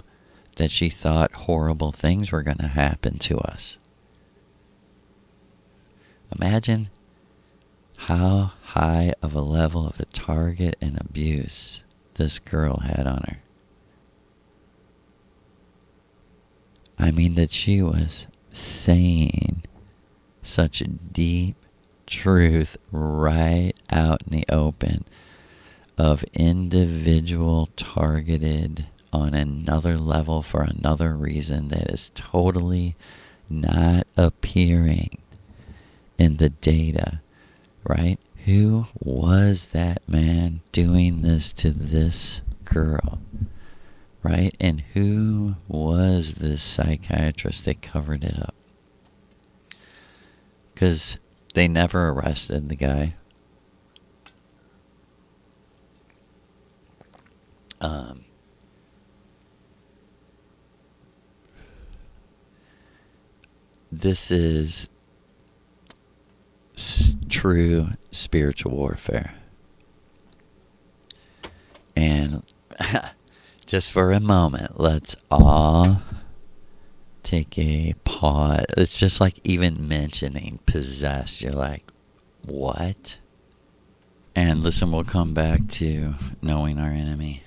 that she thought horrible things were going to happen to us. Imagine how high of a level of a target and abuse this girl had on her. I mean, that she was saying such a deep truth right out in the open of individual targeted on another level for another reason that is totally not appearing in the data, right? Who was that man doing this to this girl, right? And who was this psychiatrist that covered it up? Because they never arrested the guy. This is true spiritual warfare. And just for a moment, let's all take a pause. It's just like even mentioning possessed. You're like, what? And listen, we'll come back to knowing our enemy.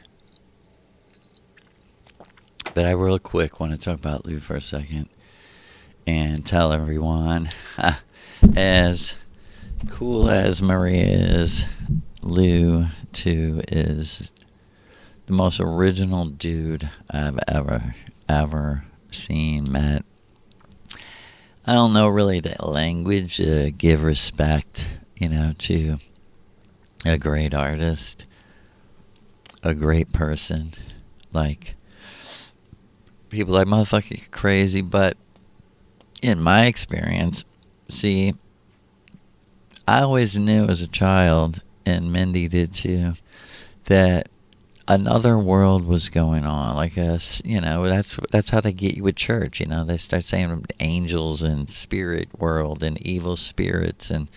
But I real quick want to talk about Lou for a second and tell everyone, as cool as Maria is, Lou too is the most original dude I've ever seen, met. I don't know really the language to give respect, to a great artist, a great person. Like, people like, motherfucker, you're crazy, but in my experience, see, I always knew as a child, and Mindy did too, that another world was going on. Like us, that's how they get you with church. They start saying angels and spirit world and evil spirits, and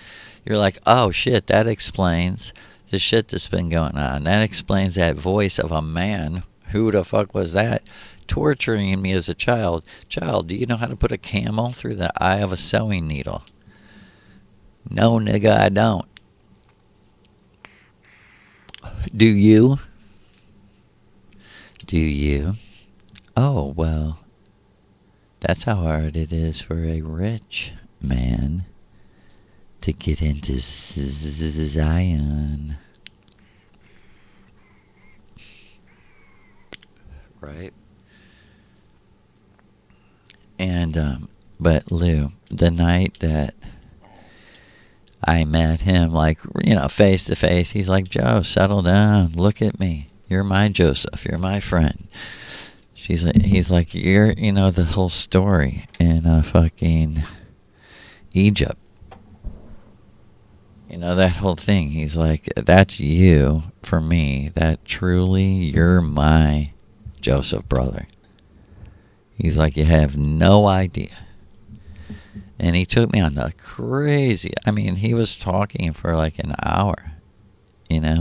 you're like, oh shit, that explains the shit that's been going on. That explains that voice of a man. Who the fuck was that? Torturing me as a child. Child, do you know how to put a camel through the eye of a sewing needle? No, nigga, I don't. Do you? Do you? Oh, well, that's how hard it is for a rich man to get into Zion. Right? And, but Lou, the night that I met him, like, face to face, he's like, Joe, settle down. Look at me. You're my Joseph. You're my friend. He's like, you're, the whole story in fucking Egypt. That whole thing. He's like, that's you for me. That truly, you're my Joseph brother. He's like, you have no idea. And he took me on the crazy, he was talking for like an hour,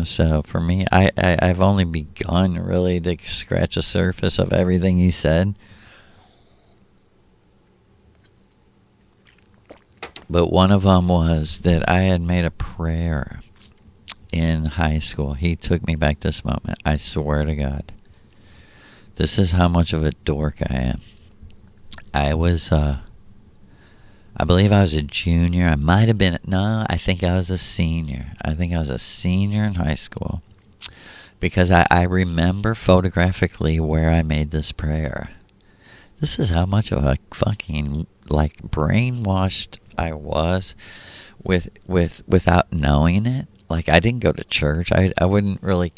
so for me, I've only begun really to scratch the surface of everything he said. But one of them was that I had made a prayer in high school. He took me back to this moment. I swear to God. This is how much of a dork I am. I was I believe I was a junior. I might have been, no, I think I was a senior. I think I was a senior in high school. Because I remember photographically where I made this prayer. This is how much of a fucking, like, brainwashed I was without knowing it. Like, I didn't go to church. I wouldn't really,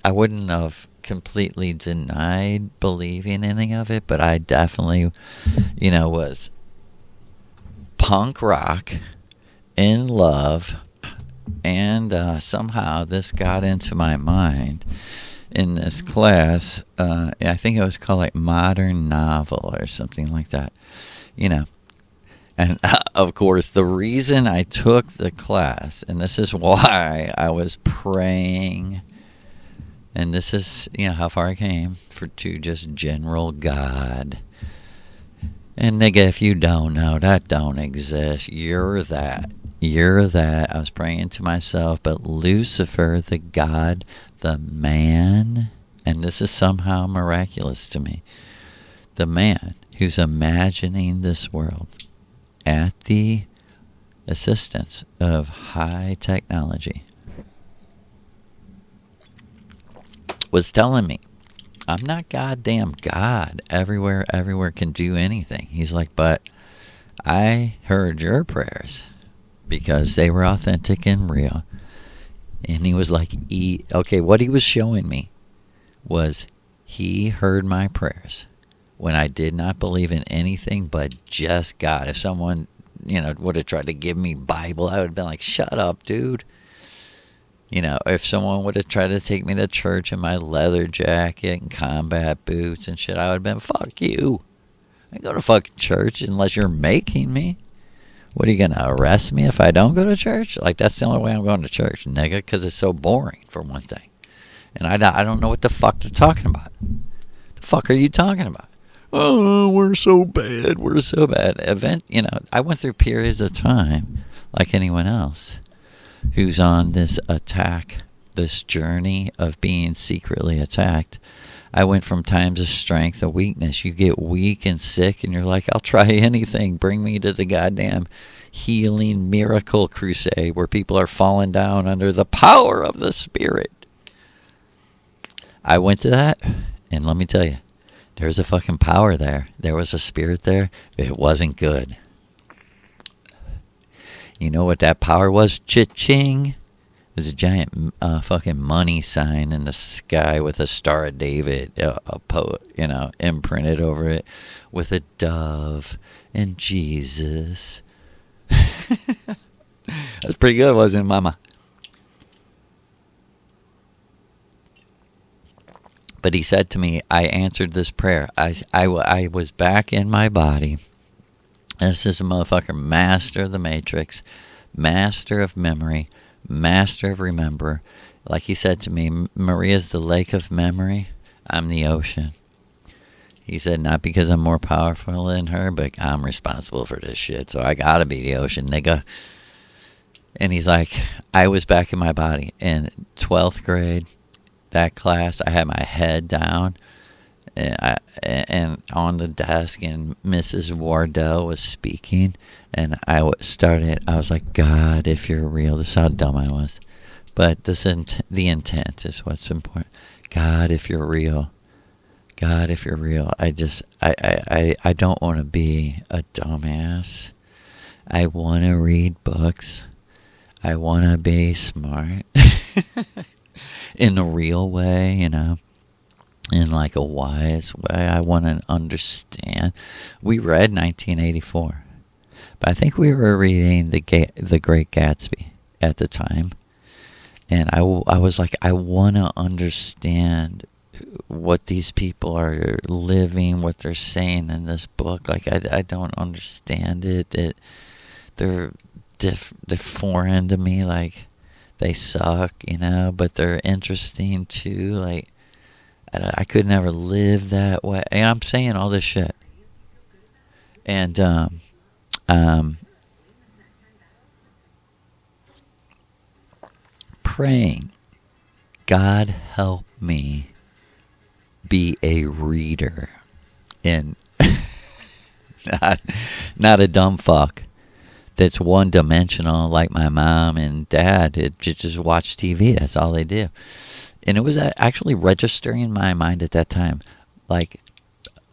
I wouldn't have completely denied believing any of it, but I definitely, was punk rock, in love, and somehow this got into my mind in this class. I think it was called like modern novel or something like that, And of course, the reason I took the class, and this is why I was praying, and this is, how far I came to just general God. And nigga, if you don't know, that don't exist. You're that. You're that. I was praying to myself, but Lucifer, the God, the man, and this is somehow miraculous to me, the man who's imagining this world at the assistance of high technology, was telling me, I'm not goddamn God. Everywhere can do anything. He's like, but I heard your prayers because they were authentic and real. And he was like, okay, what he was showing me was he heard my prayers when I did not believe in anything but just God. If someone, would have tried to give me Bible, I would have been like, shut up, dude. If someone would have tried to take me to church in my leather jacket and combat boots and shit, I would have been, fuck you. I go to fucking church unless you're making me. What, are you going to arrest me if I don't go to church? Like, that's the only way I'm going to church, nigga, because it's so boring, for one thing. And I don't know what the fuck they're talking about. The fuck are you talking about? Oh, we're so bad. We're so bad. I went through periods of time, like anyone else, who's on this attack, this journey of being secretly attacked. I went from times of strength to weakness. You get weak and sick, and you're like, I'll try anything. Bring me to the goddamn healing miracle crusade where people are falling down under the power of the Spirit. I went to that, and let me tell you, there's a fucking power there. There was a spirit there. It wasn't good. You know what that power was? Cha-ching. It was a giant fucking money sign in the sky with a Star of David, imprinted over it with a dove and Jesus. That's pretty good, wasn't it, mama? But he said to me, I answered this prayer. I was back in my body. This is a motherfucker, master of the matrix, master of memory, master of remember. Like he said to me, Maria's the lake of memory. I'm the ocean. He said, not because I'm more powerful than her, but I'm responsible for this shit. So I gotta be the ocean, nigga. And he's like, I was back in my body. In 12th grade, that class, I had my head down. And on the desk, and Mrs. Wardell was speaking, and I was like, God, if you're real. This is how dumb I was, but the intent is what's important. God, if you're real. God, if you're real. I don't want to be a dumbass. I want to read books. I want to be smart in a real way, in like a wise way. I want to understand. We read 1984, but I think we were reading The Great Gatsby at the time, and I was like, I want to understand what these people are living, what they're saying in this book. Like, I don't understand it. They're foreign to me. Like, they suck, but they're interesting too. Like, I could never live that way. And I'm saying all this shit. And praying, God help me be a reader and not a dumb fuck. that's one-dimensional, like my mom and dad. It just watch TV. That's all they do. And it was actually registering in my mind at that time. Like,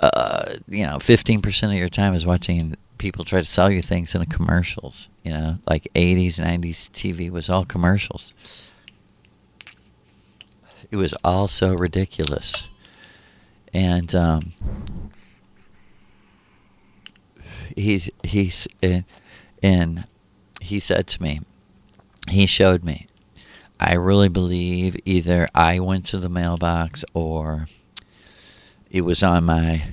15% of your time is watching people try to sell you things in the commercials. Like 80s, 90s TV was all commercials. It was all so ridiculous. And he said to me, he showed me, I really believe either I went to the mailbox or it was on my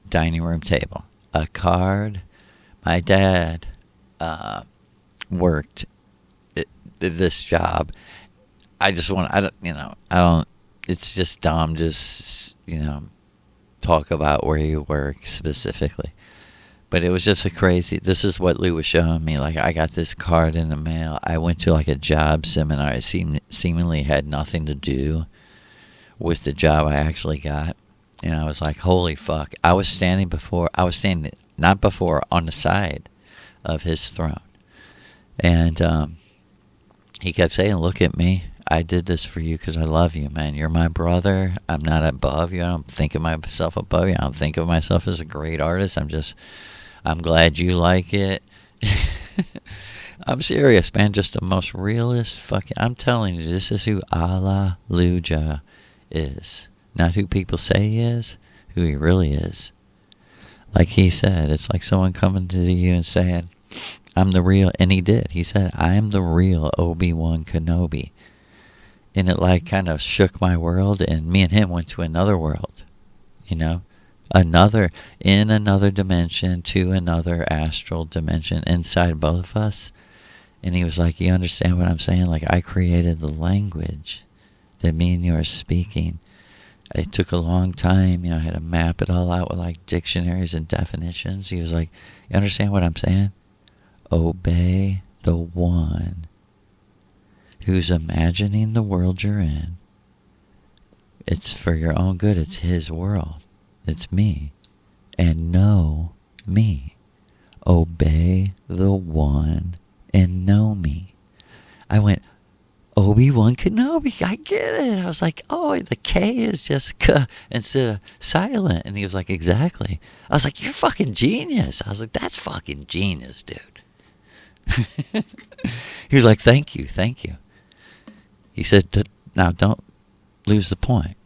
dining room table. A card. My dad worked this job. It's just dumb to, talk about where you work specifically. But it was just this is what Lou was showing me. Like, I got this card in the mail. I went to like a job seminar. It seemingly had nothing to do with the job I actually got. And I was like, holy fuck. I was standing not before, on the side of his throne. And he kept saying, look at me. I did this for you because I love you, man. You're my brother. I'm not above you. I don't think of myself above you. I don't think of myself as a great artist. I'm glad you like it. I'm serious, man. Just the most realist I'm telling you, this is who Hallelujah is. Not who people say he is, who he really is. Like he said, it's like someone coming to you and saying, I'm the real, and he did. He said, I am the real Obi-Wan Kenobi. And it like kind of shook my world, and me and him went to another world, another dimension, to another astral dimension inside both of us. And he was like, you understand what I'm saying? Like, I created the language that me and you are speaking. It took a long time, I had to map it all out with like dictionaries and definitions. He was like, you understand what I'm saying? Obey the one who's imagining the world you're in. It's for your own good. It's his world. It's me. And know me. Obey the one and know me. I went, Obi-Wan Kenobi, I get it. I was like, oh, the K is just K instead of silent. And he was like, exactly. I was like, you're fucking genius. I was like, that's fucking genius, dude. He was like, thank you. He said, now don't lose the point.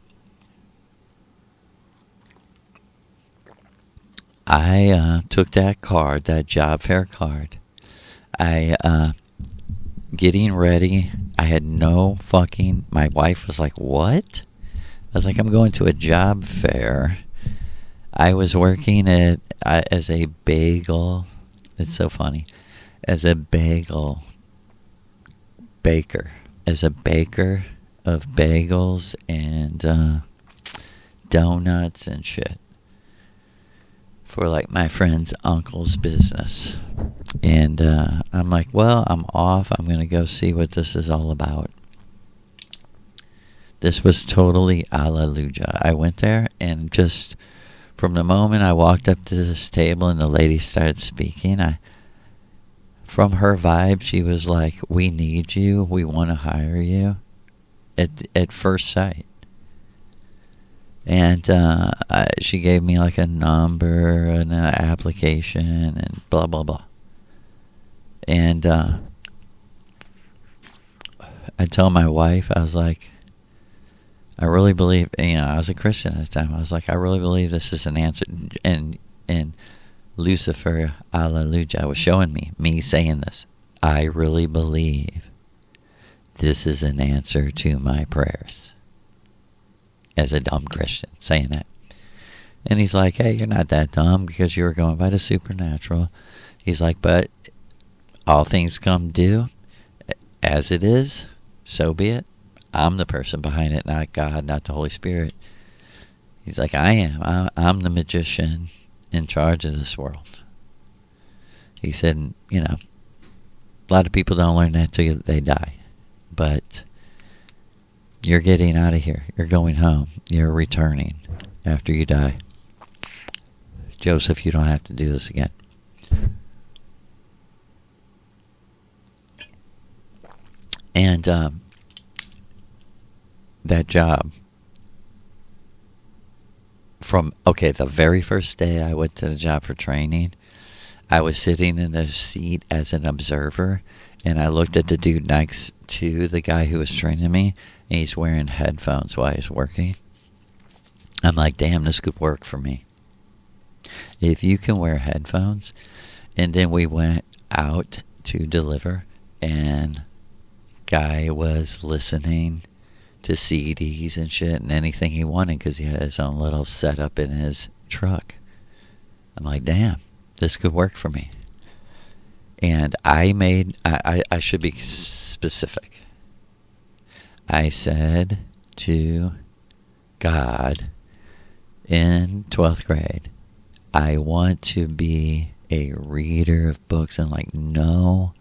I took that card, that job fair card. Getting ready, I had my wife was like, what? I was like, I'm going to a job fair. I was working as a bagel, it's so funny, as a bagel baker. As a baker of bagels and donuts and shit for like my friend's uncle's business. And I'm like, well, I'm off. I'm going to go see what this is all about. This was totally hallelujah. I went there, and just from the moment I walked up to this table and the lady started speaking, from her vibe, she was like, we need you. We want to hire you at first sight. And she gave me like a number and an application and blah, blah, blah. And I told my wife, I was like, I really believe, I was a Christian at the time. I was like, I really believe this is an answer. And Lucifer, hallelujah, was showing me saying this. I really believe this is an answer to my prayers. As a dumb Christian, saying that. And he's like, hey, you're not that dumb because you were going by the supernatural. He's like, but all things come due. As it is, so be it. I'm the person behind it, not God, not the Holy Spirit. He's like, I am. I'm the magician in charge of this world. He said, a lot of people don't learn that till they die. But you're getting out of here. You're going home. You're returning after you die. Joseph, you don't have to do this again. And that job, the very first day I went to the job for training, I was sitting in a seat as an observer, and I looked at the dude next to the guy who was training me, and he's wearing headphones while he's working. I'm like, damn, this could work for me. If you can wear headphones. And then we went out to deliver, and guy was listening to CDs and shit and anything he wanted because he had his own little setup in his truck. I'm like, damn, this could work for me. And I should be specific. I said to God in 12th grade, I want to be a reader of books and like know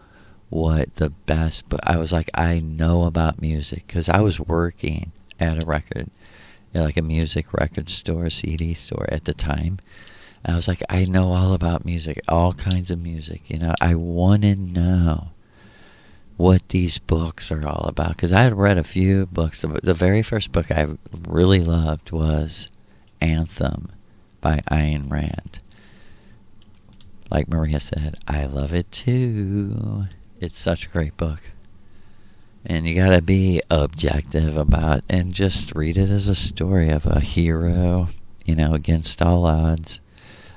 what the best, but I was like, I know about music because I was working at a record, like a music record store, CD store at the time. And I was like, I know all about music, all kinds of music, you know. I want to know what these books are all about because I had read a few books. The very first book I really loved was Anthem by Ayn Rand. Like Maria said, I love it too. It's such a great book. And you gotta be objective about and just read it as a story of a hero, you know, against all odds,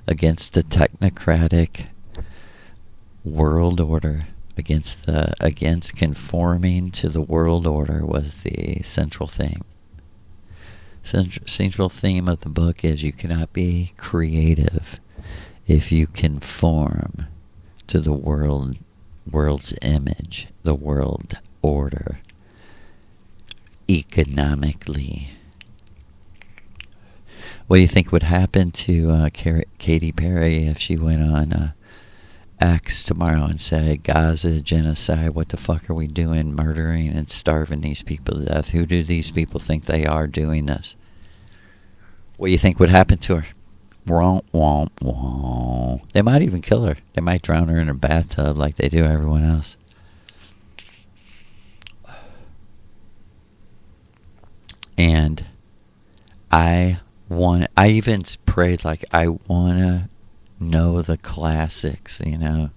against the technocratic world order, against conforming to the world order was the central theme. Central theme of the book is you cannot be creative if you conform to the world's image, the world order, economically. What do you think would happen to Katy Perry if she went on X tomorrow and said, Gaza, genocide, what the fuck are we doing, murdering and starving these people to death? Who do these people think they are doing this? What do you think would happen to her? Womp, womp, womp. They might even kill her. They might drown her in a bathtub like they do everyone else. And I even prayed, like, I want to know the classics, you know.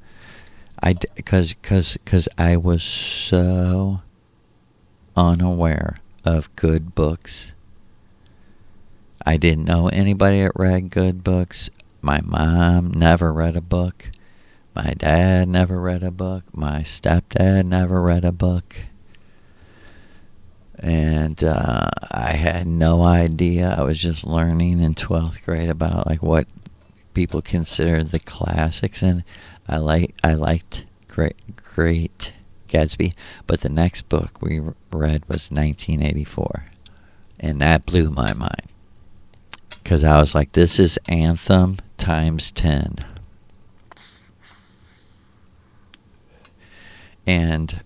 Because I was so unaware of good books. I didn't know anybody that read good books. My mom never read a book. My dad never read a book. My stepdad never read a book. And I had no idea. I was just learning in 12th grade about like what people consider the classics, and I liked Great Gatsby. But the next book we read was 1984, and that blew my mind. Because I was like, this is Anthem times 10. And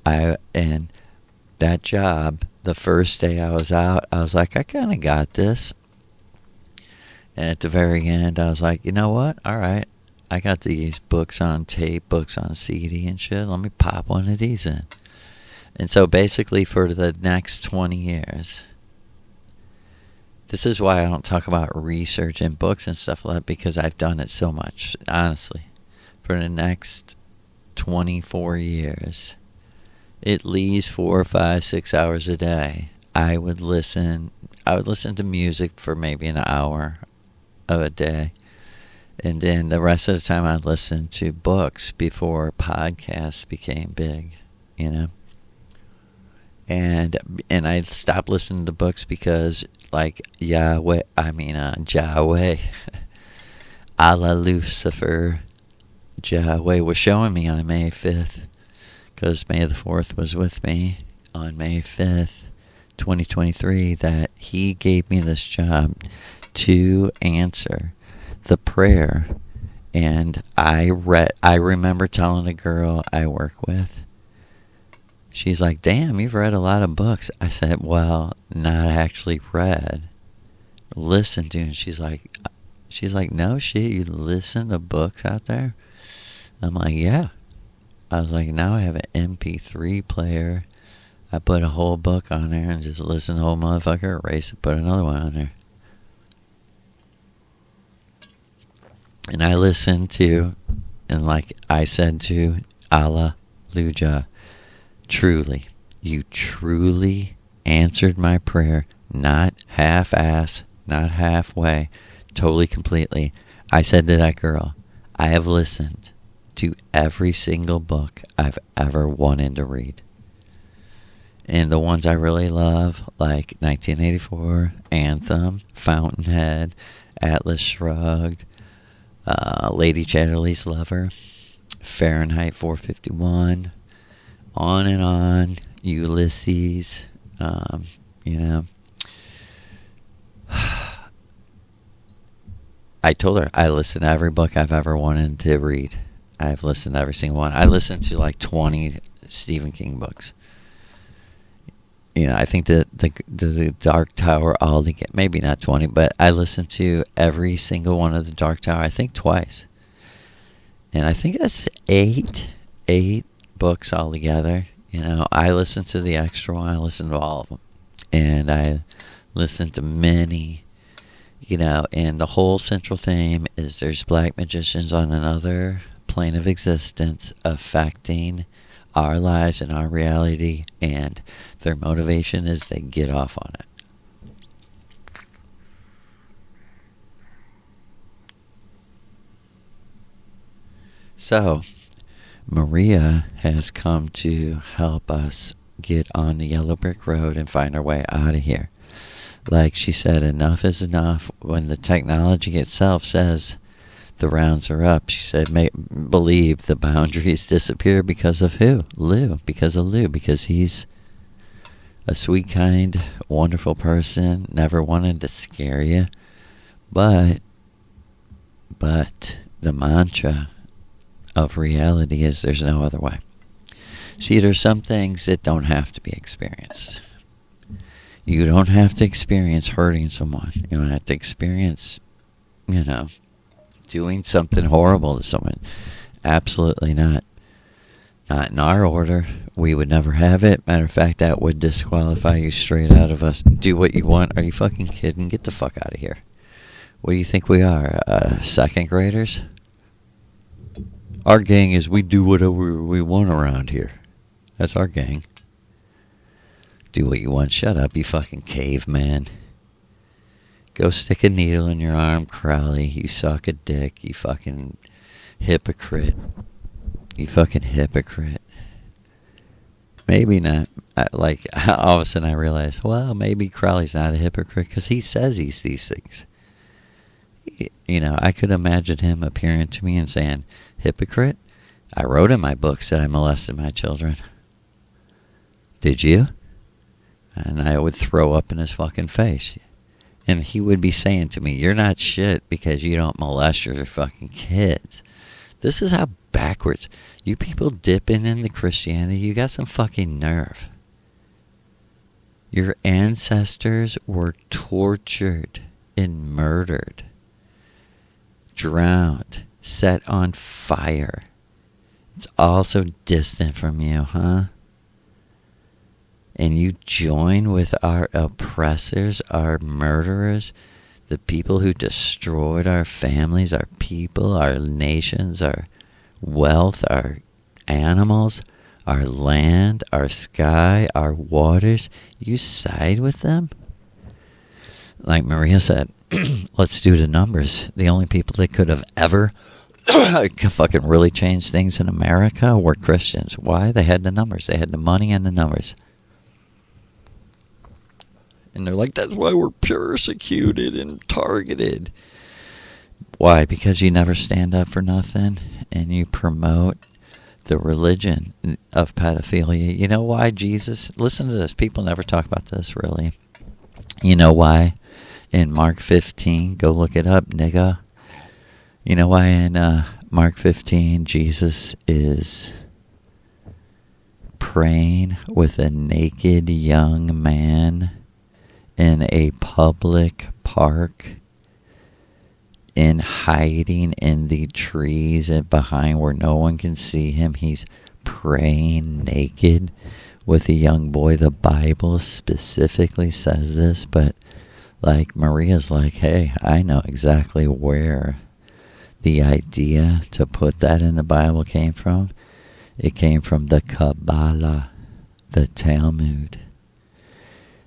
that job, the first day I was out, I was like, I kind of got this. And at the very end, I was like, you know what? All right, I got these books on tape, books on CD and shit. Let me pop one of these in. And so basically for the next 20 years... This is why I don't talk about research in books and stuff like that, because I've done it so much, honestly. For the next 24 years, at least 4, 5, 6 hours a day, I would listen to music for maybe an hour of a day. And then the rest of the time I'd listen to books before podcasts became big, you know. And I stopped listening to books because, like, Yahweh, Allah Lucifer, Yahweh was showing me on May 5th, because May the 4th was with me on May 5th, 2023, that he gave me this job to answer the prayer. And I remember telling a girl I work with, she's like, damn, you've read a lot of books. I said, well, not actually read. Listen to. And she's like, no shit, you listen to books out there? I'm like, yeah. I was like, now I have an MP3 player. I put a whole book on there and just listen to the whole motherfucker, erase it, put another one on there. And I listened to, and like I said to Alleluia, truly, you truly answered my prayer, not half-ass, not halfway, totally, completely. I said to that girl, I have listened to every single book I've ever wanted to read. And the ones I really love, like 1984, Anthem, Fountainhead, Atlas Shrugged, Lady Chatterley's Lover, Fahrenheit 451, on and on, Ulysses, you know. I told her I listened to every book I've ever wanted to read. I've listened to every single one. I listened to like 20 Stephen King books. You know, I think that the Dark Tower, all the, maybe not 20, but I listened to every single one of the Dark Tower, I think twice. And I think that's eight books altogether. You know, I listened to the extra one, I listened to all of them. And I listened to many, you know, and the whole central theme is there's black magicians on another plane of existence affecting our lives and our reality, and their motivation is they get off on it. So, Maria has come to help us get on the yellow brick road and find our way out of here. Like she said, enough is enough. When the technology itself says the rounds are up, she said, believe the boundaries disappear because of who? Lou. Because of Lou. Because he's a sweet, kind, wonderful person. Never wanted to scare you. But the mantra of reality is there's no other way. See, there's some things that don't have to be experienced. You don't have to experience hurting someone. You don't have to experience, you know, doing something horrible to someone. Absolutely not. Not in our order. We would never have it. Matter of fact, that would disqualify you straight out of us. Do what you want. Are you fucking kidding? Get the fuck out of here. What do you think we are? Second graders? Our gang is we do whatever we want around here. That's our gang. Do what you want. Shut up, you fucking caveman. Go stick a needle in your arm, Crowley. You suck a dick. You fucking hypocrite. You fucking hypocrite. Maybe not. Like, all of a sudden I realized, well, maybe Crowley's not a hypocrite because he says he's these things. You know, I could imagine him appearing to me and saying, hypocrite? I wrote in my books that I molested my children. Did you? And I would throw up in his fucking face. And he would be saying to me, you're not shit because you don't molest your fucking kids. This is how backwards. You people dipping into Christianity, you got some fucking nerve. Your ancestors were tortured and murdered, drowned, set on fire. It's all so distant from you, huh? And you join with our oppressors, our murderers, the people who destroyed our families, our people, our nations, our wealth, our animals, our land, our sky, our waters. You side with them? Like Maria said, let's do the numbers. The only people that could have ever fucking really changed things in America were Christians. Why? They had the numbers. They had the money and the numbers. And they're like, that's why we're persecuted and targeted. Why? Because you never stand up for nothing and you promote the religion of pedophilia. You know why Jesus... Listen to this. People never talk about this, really. You know why? In Mark 15, go look it up, nigga. You know why in Mark 15, Jesus is praying with a naked young man in a public park, in hiding in the trees and behind where no one can see him? He's praying naked with a young boy. The Bible specifically says this, but like Maria's like, hey, I know exactly where the idea to put that in the Bible came from. It came from the Kabbalah, the Talmud,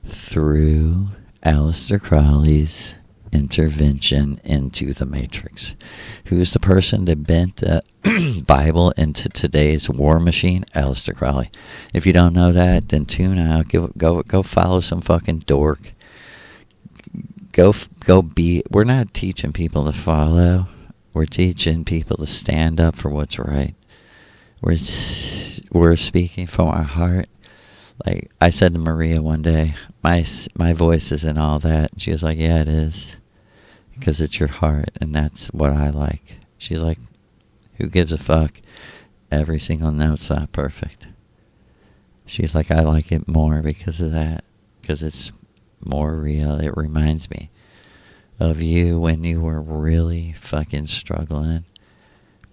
through Aleister Crowley's intervention into the Matrix. Who's the person that bent the Bible into today's war machine? Aleister Crowley. If you don't know that, then tune out. Go follow some fucking dork. Go be. We're not teaching people to follow. We're teaching people to stand up for what's right. We're speaking from our heart. Like I said to Maria one day, my voice isn't all that. And she was like, yeah, it is. Because it's your heart, and that's what I like. She's like, who gives a fuck? Every single note's not perfect. She's like, I like it more because of that. Because it's more real. It reminds me of you when you were really fucking struggling,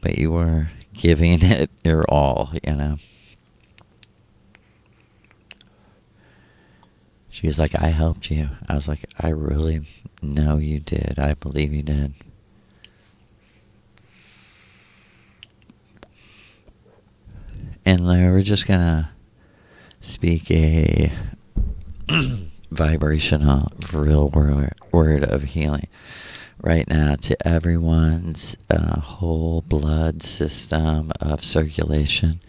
but you were giving it your all, you know. She's like, I helped you. I was like, I really know you did. I believe you did. And we're just gonna speak a vibrational, real word of healing right now to everyone's whole blood system of circulation.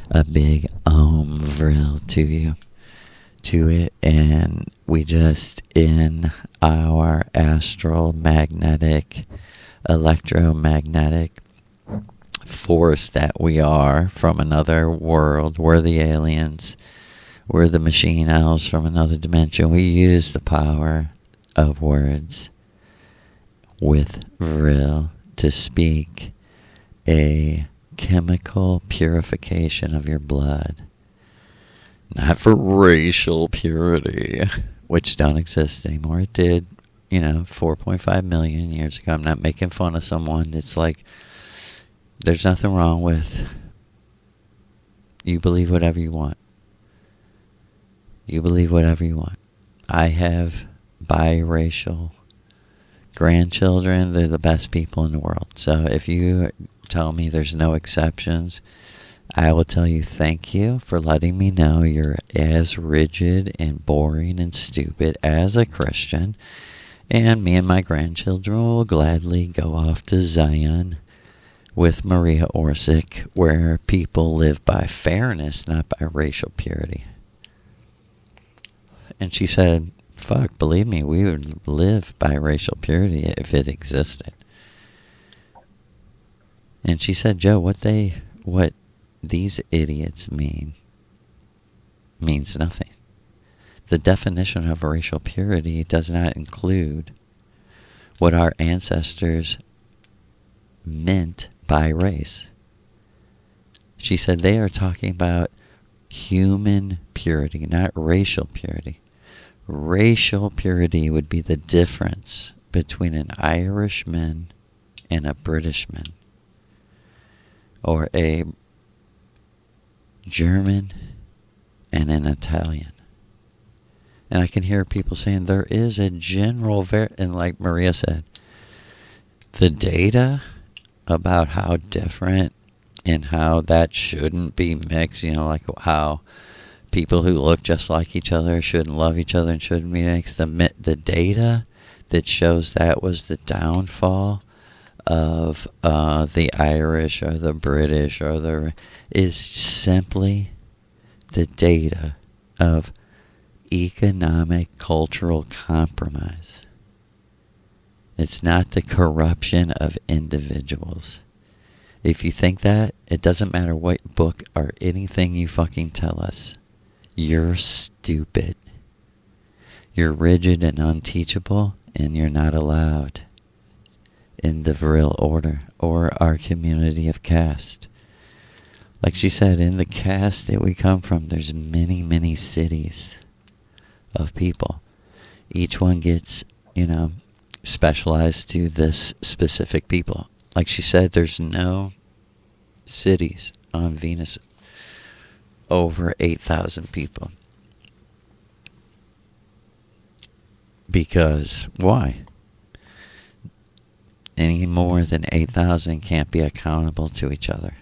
A big vril to it, and we just, in our astral magnetic, electromagnetic force that we are from another world, we're the aliens, we're the machine elves from another dimension. We use the power of words with vril to speak a chemical purification of your blood. Not for racial purity, which don't exist anymore. It did, 4.5 million years ago. I'm not making fun of someone. It's like, there's nothing wrong with you believe whatever you want. You believe whatever you want. I have biracial grandchildren. They're the best people in the world. So if you tell me there's no exceptions, I will tell you thank you for letting me know you're as rigid and boring and stupid as a Christian. And me and my grandchildren will gladly go off to Zion with Maria Orsic, where people live by fairness, not by racial purity. And she said, fuck, believe me, we would live by racial purity if it existed. And she said, Joe, what these idiots means nothing. The definition of racial purity does not include what our ancestors meant by race. She said they are talking about human purity, not racial purity. Racial purity would be the difference between an Irishman and a Britishman, or a German and an Italian. And I can hear people saying there is a general and like Maria said, the data about how different and how that shouldn't be mixed, like how people who look just like each other shouldn't love each other and shouldn't be mixed. The data that shows that was the downfall of the Irish or the British is simply the data of economic cultural compromise. It's not the corruption of individuals. If you think that, it doesn't matter what book or anything you fucking tell us. You're stupid. You're rigid and unteachable, and you're not allowed in the Vril order or our community of caste. Like she said, in the caste that we come from, there's many, many cities of people. Each one gets, specialized to this specific people. Like she said, there's no cities on Venus over 8,000 people. Because why? Any more than 8,000 can't be accountable to each other.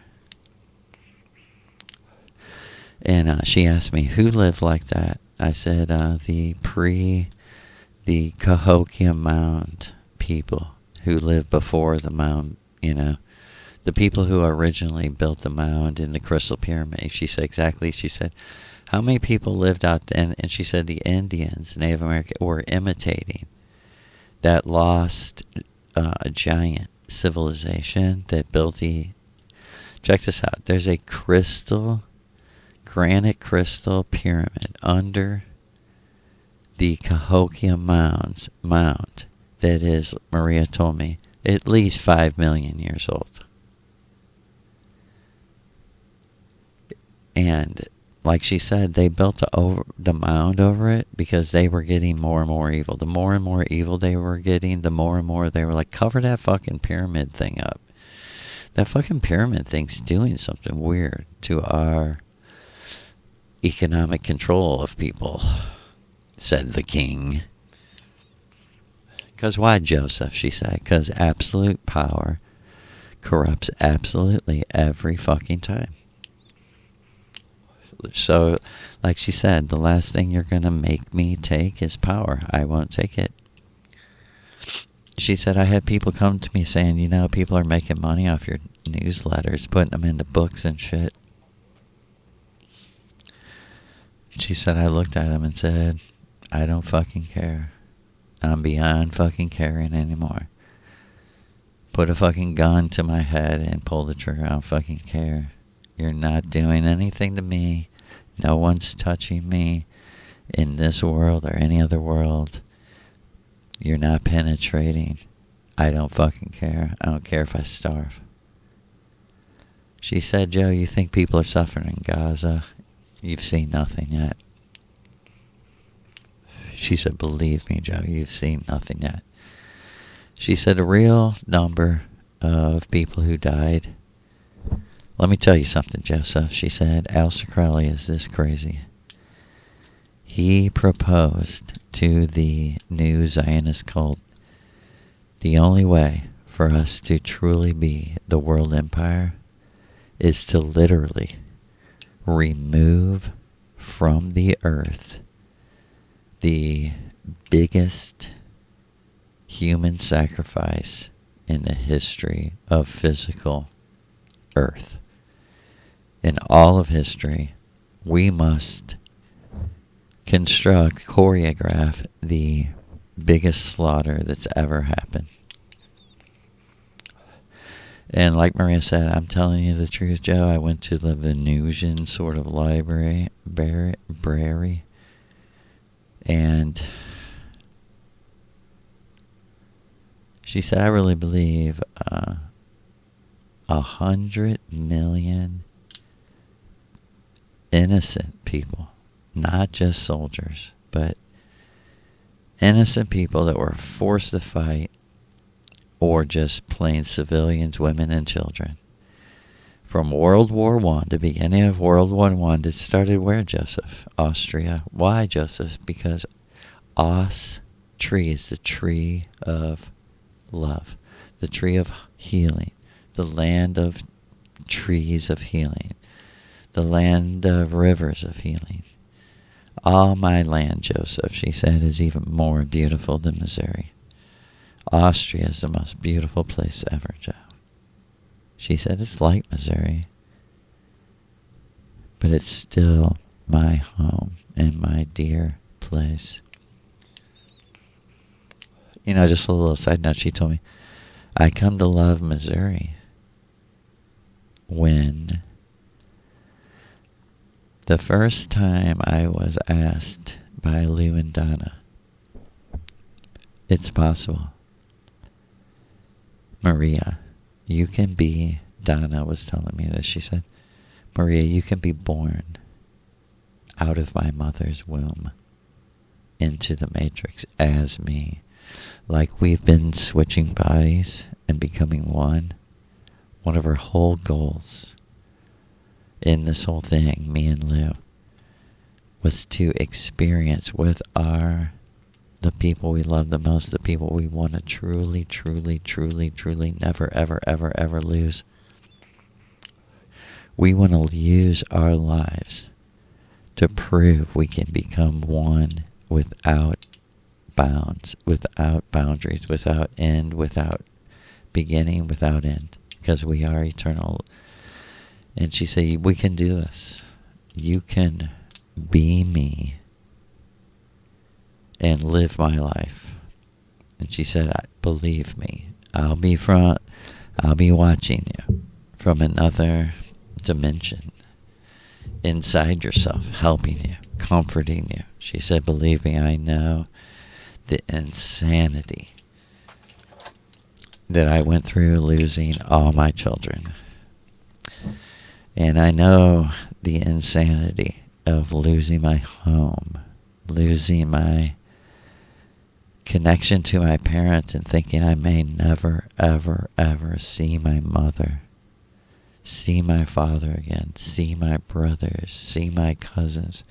And she asked me, who lived like that? I said, the Cahokia Mound people who lived before the mound, the people who originally built the mound in the Crystal Pyramid. She said, exactly. She said, how many people lived out there? And she said the Indians, Native American, were imitating that lost giant civilization that built check this out. There's a granite crystal pyramid under the Cahokia mound that is, Maria told me, at least 5 million years old. And like she said, they built the mound over it because they were getting more and more evil. The more and more evil they were getting, the more and more they were like, cover that fucking pyramid thing up. That fucking pyramid thing's doing something weird to our economic control of people, said the king. Because why, Joseph, she said? Because absolute power corrupts absolutely every fucking time. So, like she said, the last thing you're going to make me take is power. I won't take it. She said, I had people come to me saying, people are making money off your newsletters, putting them into books and shit. She said, I looked at him and said, I don't fucking care. I'm beyond fucking caring anymore. Put a fucking gun to my head and pull the trigger. I don't fucking care. You're not doing anything to me. No one's touching me in this world or any other world. You're not penetrating. I don't fucking care. I don't care if I starve. She said, Joe, you think people are suffering in Gaza? You've seen nothing yet. She said, believe me, Joe, you've seen nothing yet. She said, a real number of people who died. Let me tell you something, Joseph. She said, Aleister Crowley is this crazy. He proposed to the new Zionist cult, the only way for us to truly be the world empire is to literally remove from the earth the biggest human sacrifice in the history of physical earth. In all of history, we must choreograph the biggest slaughter that's ever happened. And like Maria said, I'm telling you the truth, Joe. I went to the Venusian sort of library, and she said, I really believe 100 million innocent people, not just soldiers, but innocent people that were forced to fight, or just plain civilians, women and children. From World War I, the beginning of World War I, it started where, Joseph? Austria. Why, Joseph? Because tree is the tree of love, the tree of healing, the land of trees of healing, the land of rivers of healing. All my land, Joseph, she said, is even more beautiful than Missouri. Austria is the most beautiful place ever, Joe. She said it's like Missouri, but it's still my home and my dear place. Just a little side note, she told me, I come to love Missouri when the first time I was asked by Lou and Donna, it's possible. Maria, you can be, Donna was telling me this, she said, Maria, you can be born out of my mother's womb into the matrix as me. Like we've been switching bodies and becoming one. One of our whole goals in this whole thing, me and Lou, was to experience with the people we love the most, the people we want to truly, truly, truly, truly never, ever, ever, ever lose. We want to use our lives to prove we can become one without bounds, without boundaries, without end, without beginning, without end, because we are eternal. And she said, we can do this. You can be me and live my life. And she said, believe me, I'll be watching you from another dimension inside yourself, helping you, comforting you. She said, believe me, I know the insanity that I went through losing all my children. And I know the insanity of losing my home, losing my connection to my parents, and thinking I may never, ever, ever see my mother, see my father again, see my brothers, see my cousins.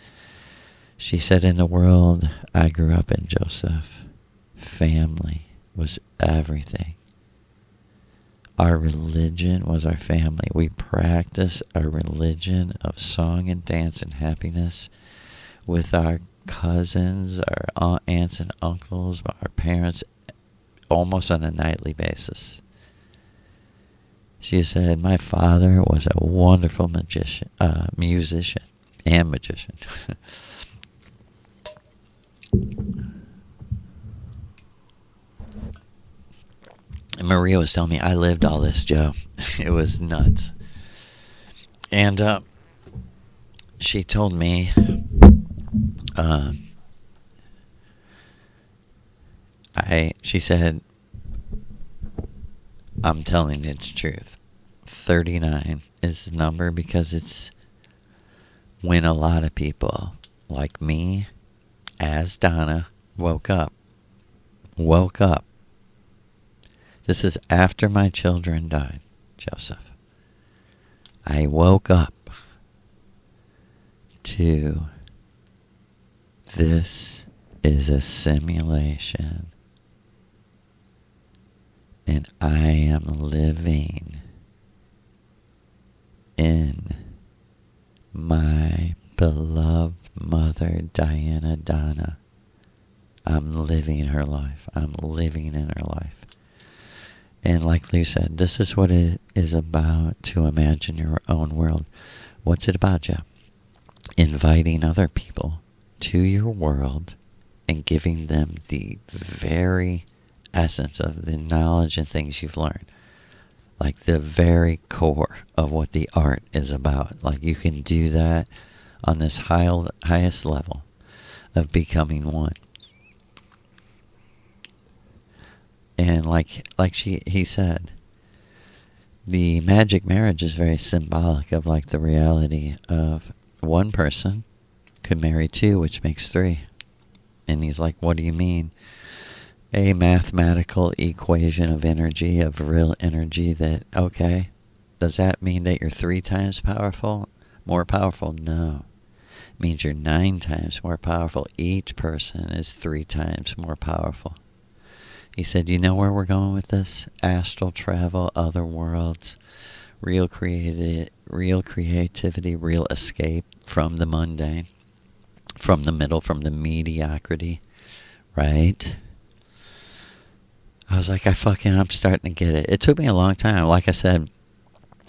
She said, in the world I grew up in, Joseph, family was everything. Our religion was our family. We practiced our religion of song and dance and happiness with our cousins, our aunts and uncles, our parents, almost on a nightly basis. She said, my father was a wonderful musician and magician. And Maria was telling me, I lived all this, Joe. It was nuts. And she told me, she said, I'm telling you the truth. 39 is the number because it's when a lot of people like me, as Donna, woke up. This is after my children died, Joseph. I woke up to this is a simulation, and I am living in my beloved mother, Diana Donna. I'm living her life. I'm living in her life. And like Lou said, this is what it is about, to imagine your own world. What's it about, Jeff? Inviting other people to your world and giving them the very essence of the knowledge and things you've learned. Like the very core of what the art is about. Like you can do that on this highest level of becoming one. And he said, the magic marriage is very symbolic of like the reality of one person could marry two, which makes three. And he's like, what do you mean? A mathematical equation of energy, of real energy that, okay, does that mean that you're 3 times more powerful? No. It means you're 9 times more powerful. Each person is 3 times more powerful. He said, you know where we're going with this? Astral travel, other worlds, real creativity, real escape from the mundane, from the middle, from the mediocrity, right? I was like, I'm starting to get it. It took me a long time. Like I said,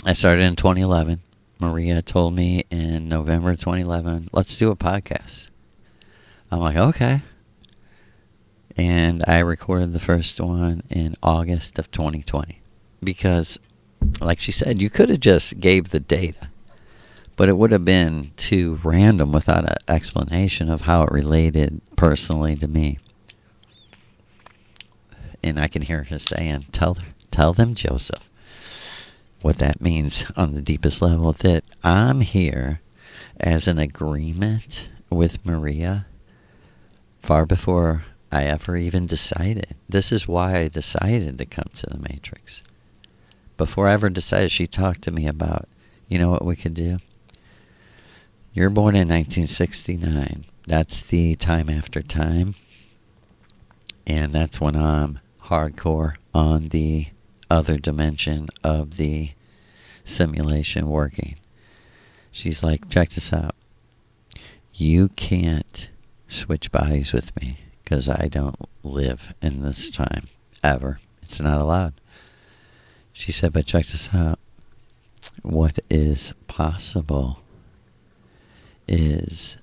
I started in 2011. Maria told me in November 2011, let's do a podcast. I'm like, okay. And I recorded the first one in August of 2020. Because, like she said, you could have just gave the data. But it would have been too random without an explanation of how it related personally to me. And I can hear her saying, tell them, Joseph, what that means on the deepest level, that I'm here as an agreement with Maria far before I ever even decided. This is why I decided to come to the Matrix. Before I ever decided, she talked to me about, you know what we could do? You're born in 1969. That's the time after time. And that's when I'm hardcore on the other dimension of the simulation working. She's like, check this out. You can't switch bodies with me because I don't live in this time ever. It's not allowed. She said, but check this out. What is possible is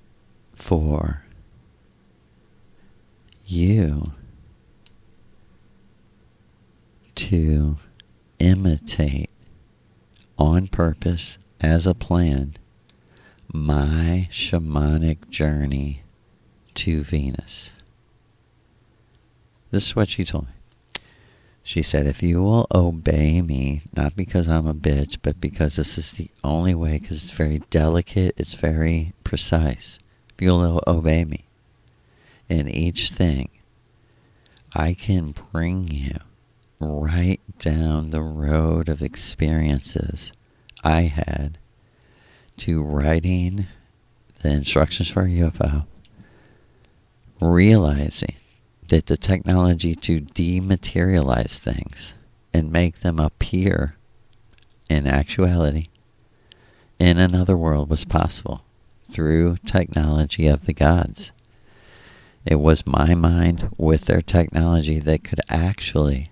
for you to imitate on purpose as a plan my shamanic journey to Venus. This is what she told me. She said, if you will obey me, not because I'm a bitch, but because this is the only way, because it's very delicate, it's very precise. If you'll obey me in each thing, I can bring you right down the road of experiences I had to writing the instructions for a UFO, realizing that the technology to dematerialize things and make them appear in actuality in another world was possible through technology of the gods. It was my mind with their technology that could actually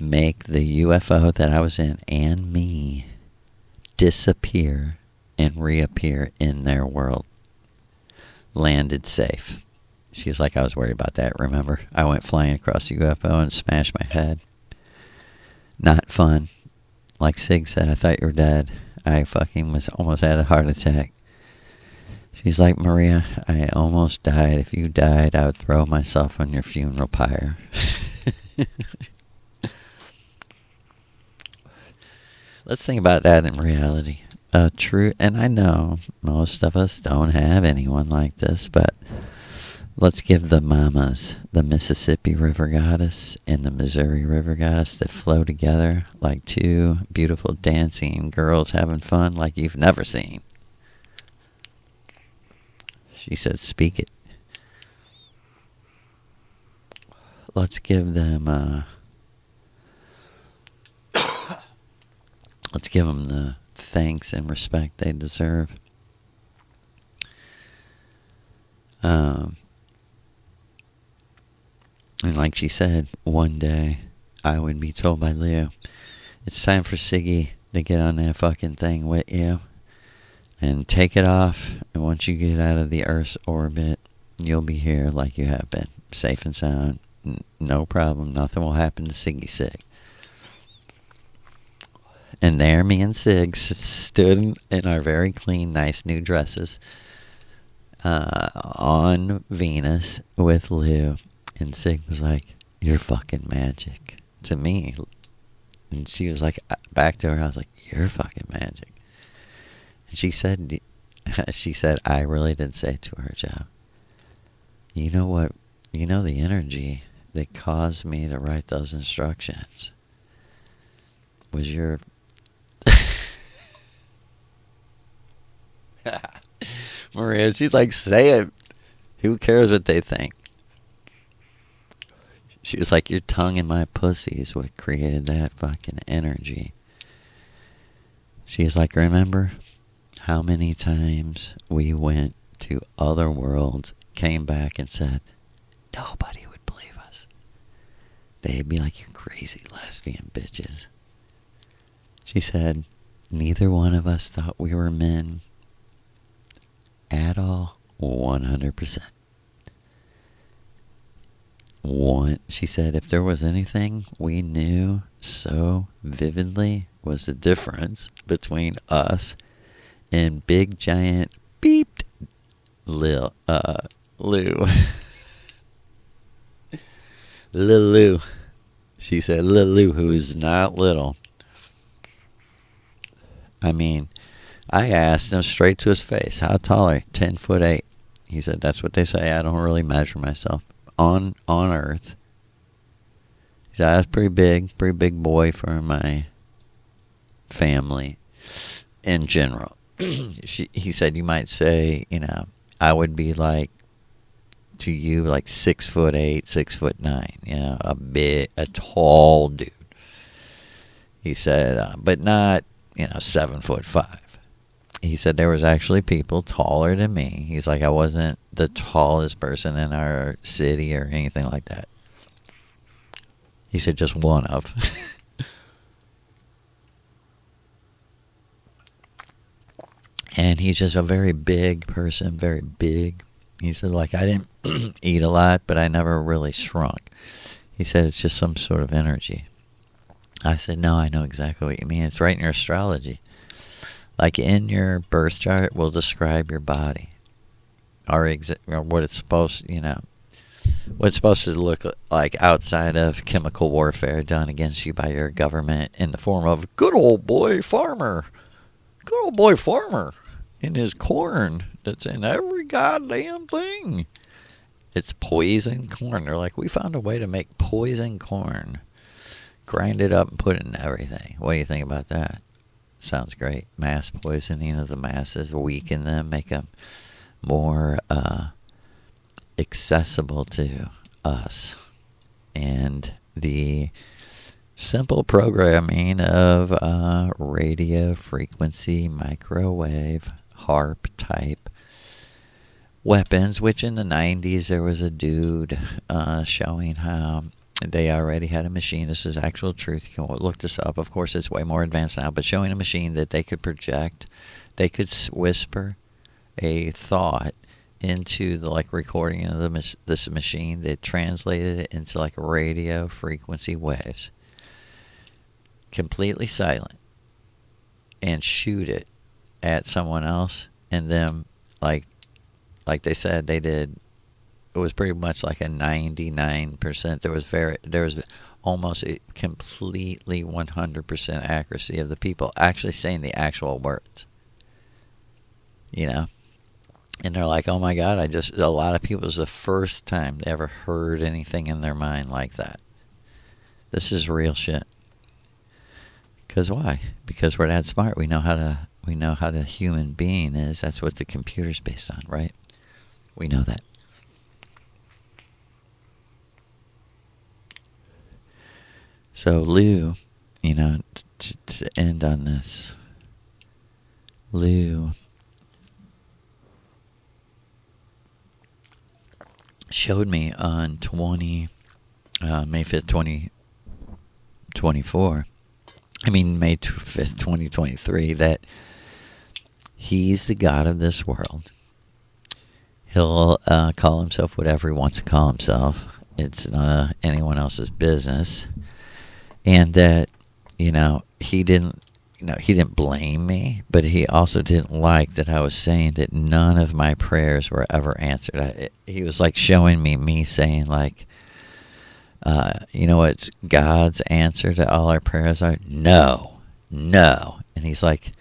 make the UFO that I was in and me disappear and reappear in their world. Landed safe. She was like, I was worried about that, remember? I went flying across the UFO and smashed my head. Not fun. Like Sig said, I thought you were dead. I fucking was almost had a heart attack. She's like, Maria, I almost died. If you died, I would throw myself on your funeral pyre. Let's think about that in reality. True, and I know most of us don't have anyone like this, but let's give the mamas, the Mississippi River Goddess and the Missouri River Goddess, that flow together like two beautiful dancing girls having fun like you've never seen. She said, speak it. Let's give them, let's give them the thanks and respect they deserve. And like she said, one day I would be told by Leo, it's time for Siggy to get on that fucking thing with you and take it off. And once you get out of the Earth's orbit, you'll be here like you have been, safe and sound. No problem. Nothing will happen to Siggy Sig. And there me and Sig stood in our very clean, nice new dresses on Venus with Lou. And Sig was like, you're fucking magic to me. And she was like, back to her, I was like, you're fucking magic. And she said, I really did say to her, Joe, you know what, you know the energy that caused me to write those instructions was your... Maria, she's like, say it. Who cares what they think? She was like, your tongue in my pussy is what created that fucking energy. She's like, remember how many times we went to other worlds, came back and said, nobody would believe us. They'd be like, you crazy lesbian bitches. She said, neither one of us thought we were men at all, 100%. She said, if there was anything we knew so vividly was the difference between us and big giant beeped Lou. Lou. She said, Lou, who is not little. I mean, I asked him straight to his face, how tall are you? 10'8". He said, that's what they say. I don't really measure myself on Earth. He said, I was pretty big boy for my family in general. he said, you might say, I would be like, to you, like 6'8", 6'9", a tall dude. He said, but not, 7'5". He said there was actually people taller than me. He's like, I wasn't the tallest person in our city or anything like that. He said just one of. And he's just a very big person, very big. He said, like, I didn't eat a lot, but I never really shrunk. He said it's just some sort of energy. I said, no, I know exactly what you mean. It's right in your astrology. Like in your birth chart will describe your body. Or what it's supposed, what it's supposed to look like outside of chemical warfare done against you by your government in the form of good old boy farmer. Good old boy farmer in his corn that's in every goddamn thing. It's poison corn. They're like, we found a way to make poison corn. Grind it up and put it in everything. What do you think about that? Sounds great. Mass poisoning of the masses, weaken them, make them more accessible to us. And the simple programming of radio frequency, microwave, HARP type weapons, which in the 90s there was a dude showing how they already had a machine. This is actual truth. You can look this up. Of course, it's way more advanced now, but showing a machine that they could project, they could whisper a thought into the recording of this machine that translated it into radio frequency waves, completely silent, and shoot it at someone else, and then like they said they did. It was pretty much like a 99%. There was almost a completely 100% accuracy of the people actually saying the actual words. And they're like, oh my God, a lot of people, it was the first time they ever heard anything in their mind like that. This is real shit. Because why? Because we're that smart. We know how the human being is. That's what the computer's based on, right? We know that. So Lou, to end on this, Lou showed me on May 5th, 2024, May 5th, 2023, that he's the God of this world. He'll call himself whatever he wants to call himself. It's not anyone else's business. And that, he didn't blame me, but he also didn't like that I was saying that none of my prayers were ever answered. He was showing me saying what's God's answer to all our prayers are? No. And he's like,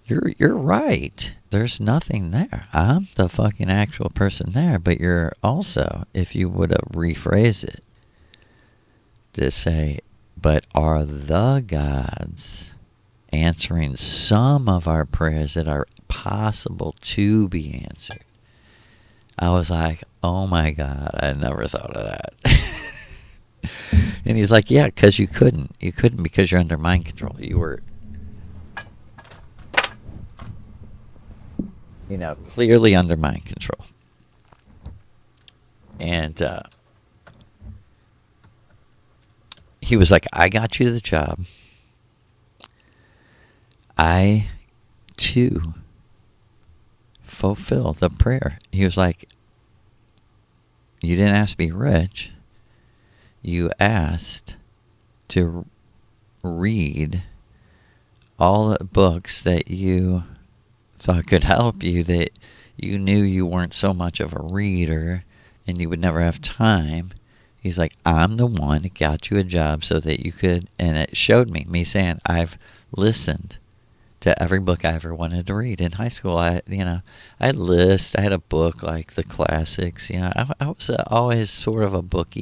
you're right. There's nothing there. I'm the fucking actual person there, but you're also, if you would have rephrased it to say, but are the gods answering some of our prayers that are possible to be answered? I was like, oh my God, I never thought of that. And he's like, yeah, because you couldn't. You couldn't because you're under mind control. You were, clearly under mind control. And he was like, I got you the job. I, too, fulfill the prayer. He was like, you didn't ask to be rich. You asked to read all the books that you thought could help you, that you knew you weren't so much of a reader and you would never have time. He's like, I'm the one that got you a job so that you could, and it showed me saying, I've listened to every book I ever wanted to read. In high school, I had lists. I had a book like the classics. I was always sort of a book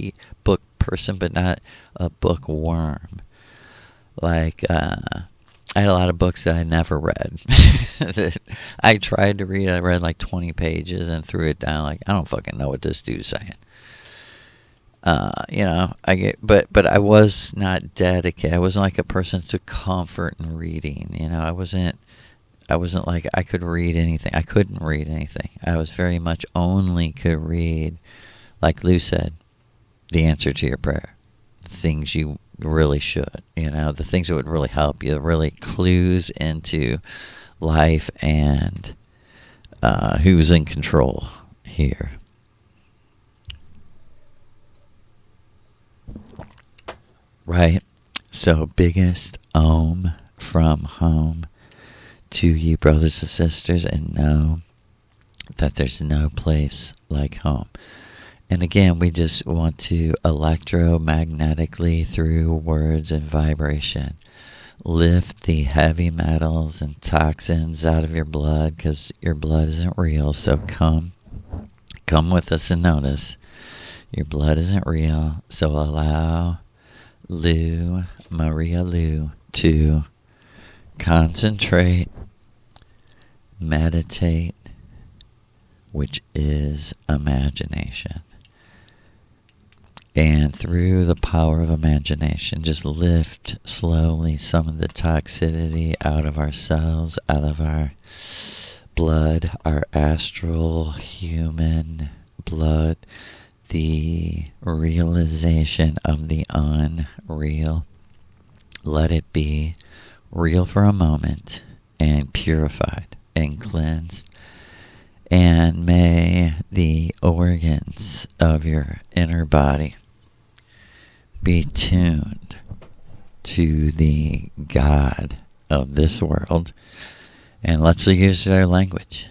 person, but not a bookworm. I had a lot of books that I never read. That I tried to read. I read like 20 pages and threw it down. Like, I don't fucking know what this dude's saying. But I was not dedicated. I wasn't like a person to comfort in reading. I wasn't like I could read anything. I couldn't read anything. I was very much only could read, like Lou said, the answer to your prayer. The things you really should, the things that would really help you, really clues into life and who's in control here. Right? So, biggest Om from home to you, brothers and sisters, and know that there's no place like home. And again, we just want to electromagnetically, through words and vibration, lift the heavy metals and toxins out of your blood, because your blood isn't real. So come with us and notice your blood isn't real. So allow Maria Lou, to concentrate, meditate, which is imagination. And through the power of imagination, just lift slowly some of the toxicity out of our cells, out of our blood, our astral human blood, the realization of the unreal. Let it be real for a moment and purified and cleansed. And may the organs of your inner body be tuned to the God of this world. And let's use their language.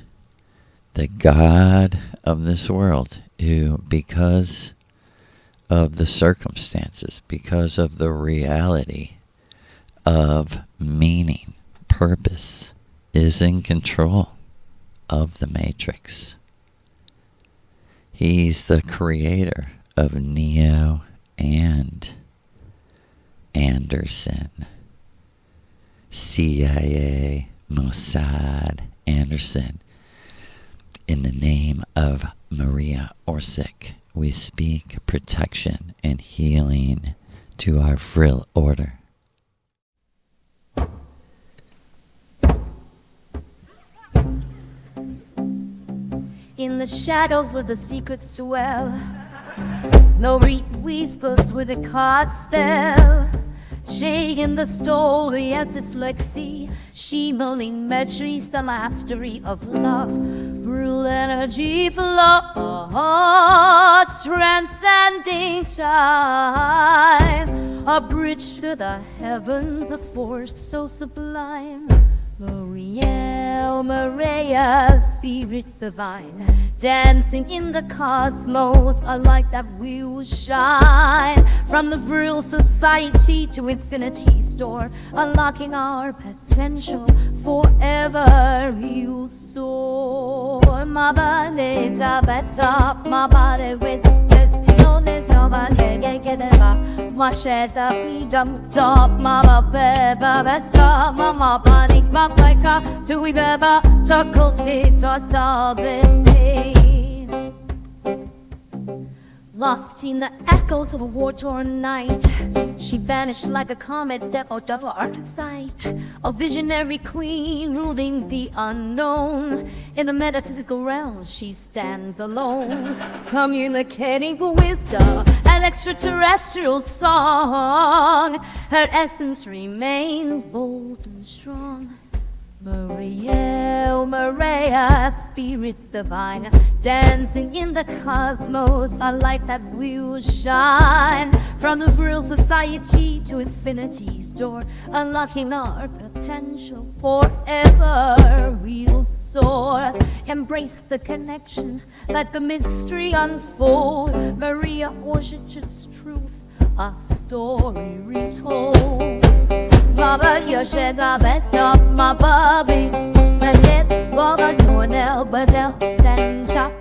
The God of this world, who, because of the circumstances, because of the reality of meaning, purpose, is in control of the Matrix. He's the creator of Neo and Anderson. CIA, Mossad, Anderson. In the name of Maria Orsic, we speak protection and healing to our Vril order. In the shadows where the secrets dwell, no reed whispers with a card spell. Shaking the story as it's like sea, shimmering memories, the mastery of love. Real energy flows, transcending time. A bridge to the heavens, a force so sublime. Maria, spirit divine, dancing in the cosmos, a light that will shine. From the Vril society to infinity's door, unlocking our potential, forever we'll soar. My body top at top, my body with this feeling, so my get my shares up, we dump top, mama beba, best top, mama panic, my plaka, do we beba, taco stick, toss all lost in the echoes of a war-torn night, she vanished like a comet that out of our sight. A visionary queen ruling the unknown. In the metaphysical realm, she stands alone, communicating for wisdom, an extraterrestrial song. Her essence remains bold and strong. Maria, spirit divine, dancing in the cosmos, a light that will shine. From the Vril society to infinity's door, unlocking our potential, forever we'll soar. Embrace the connection, let the mystery unfold. Maria Orchard's truth, a story retold. Mama, you should have best of my Bobby. And it was a no, but now, send shop.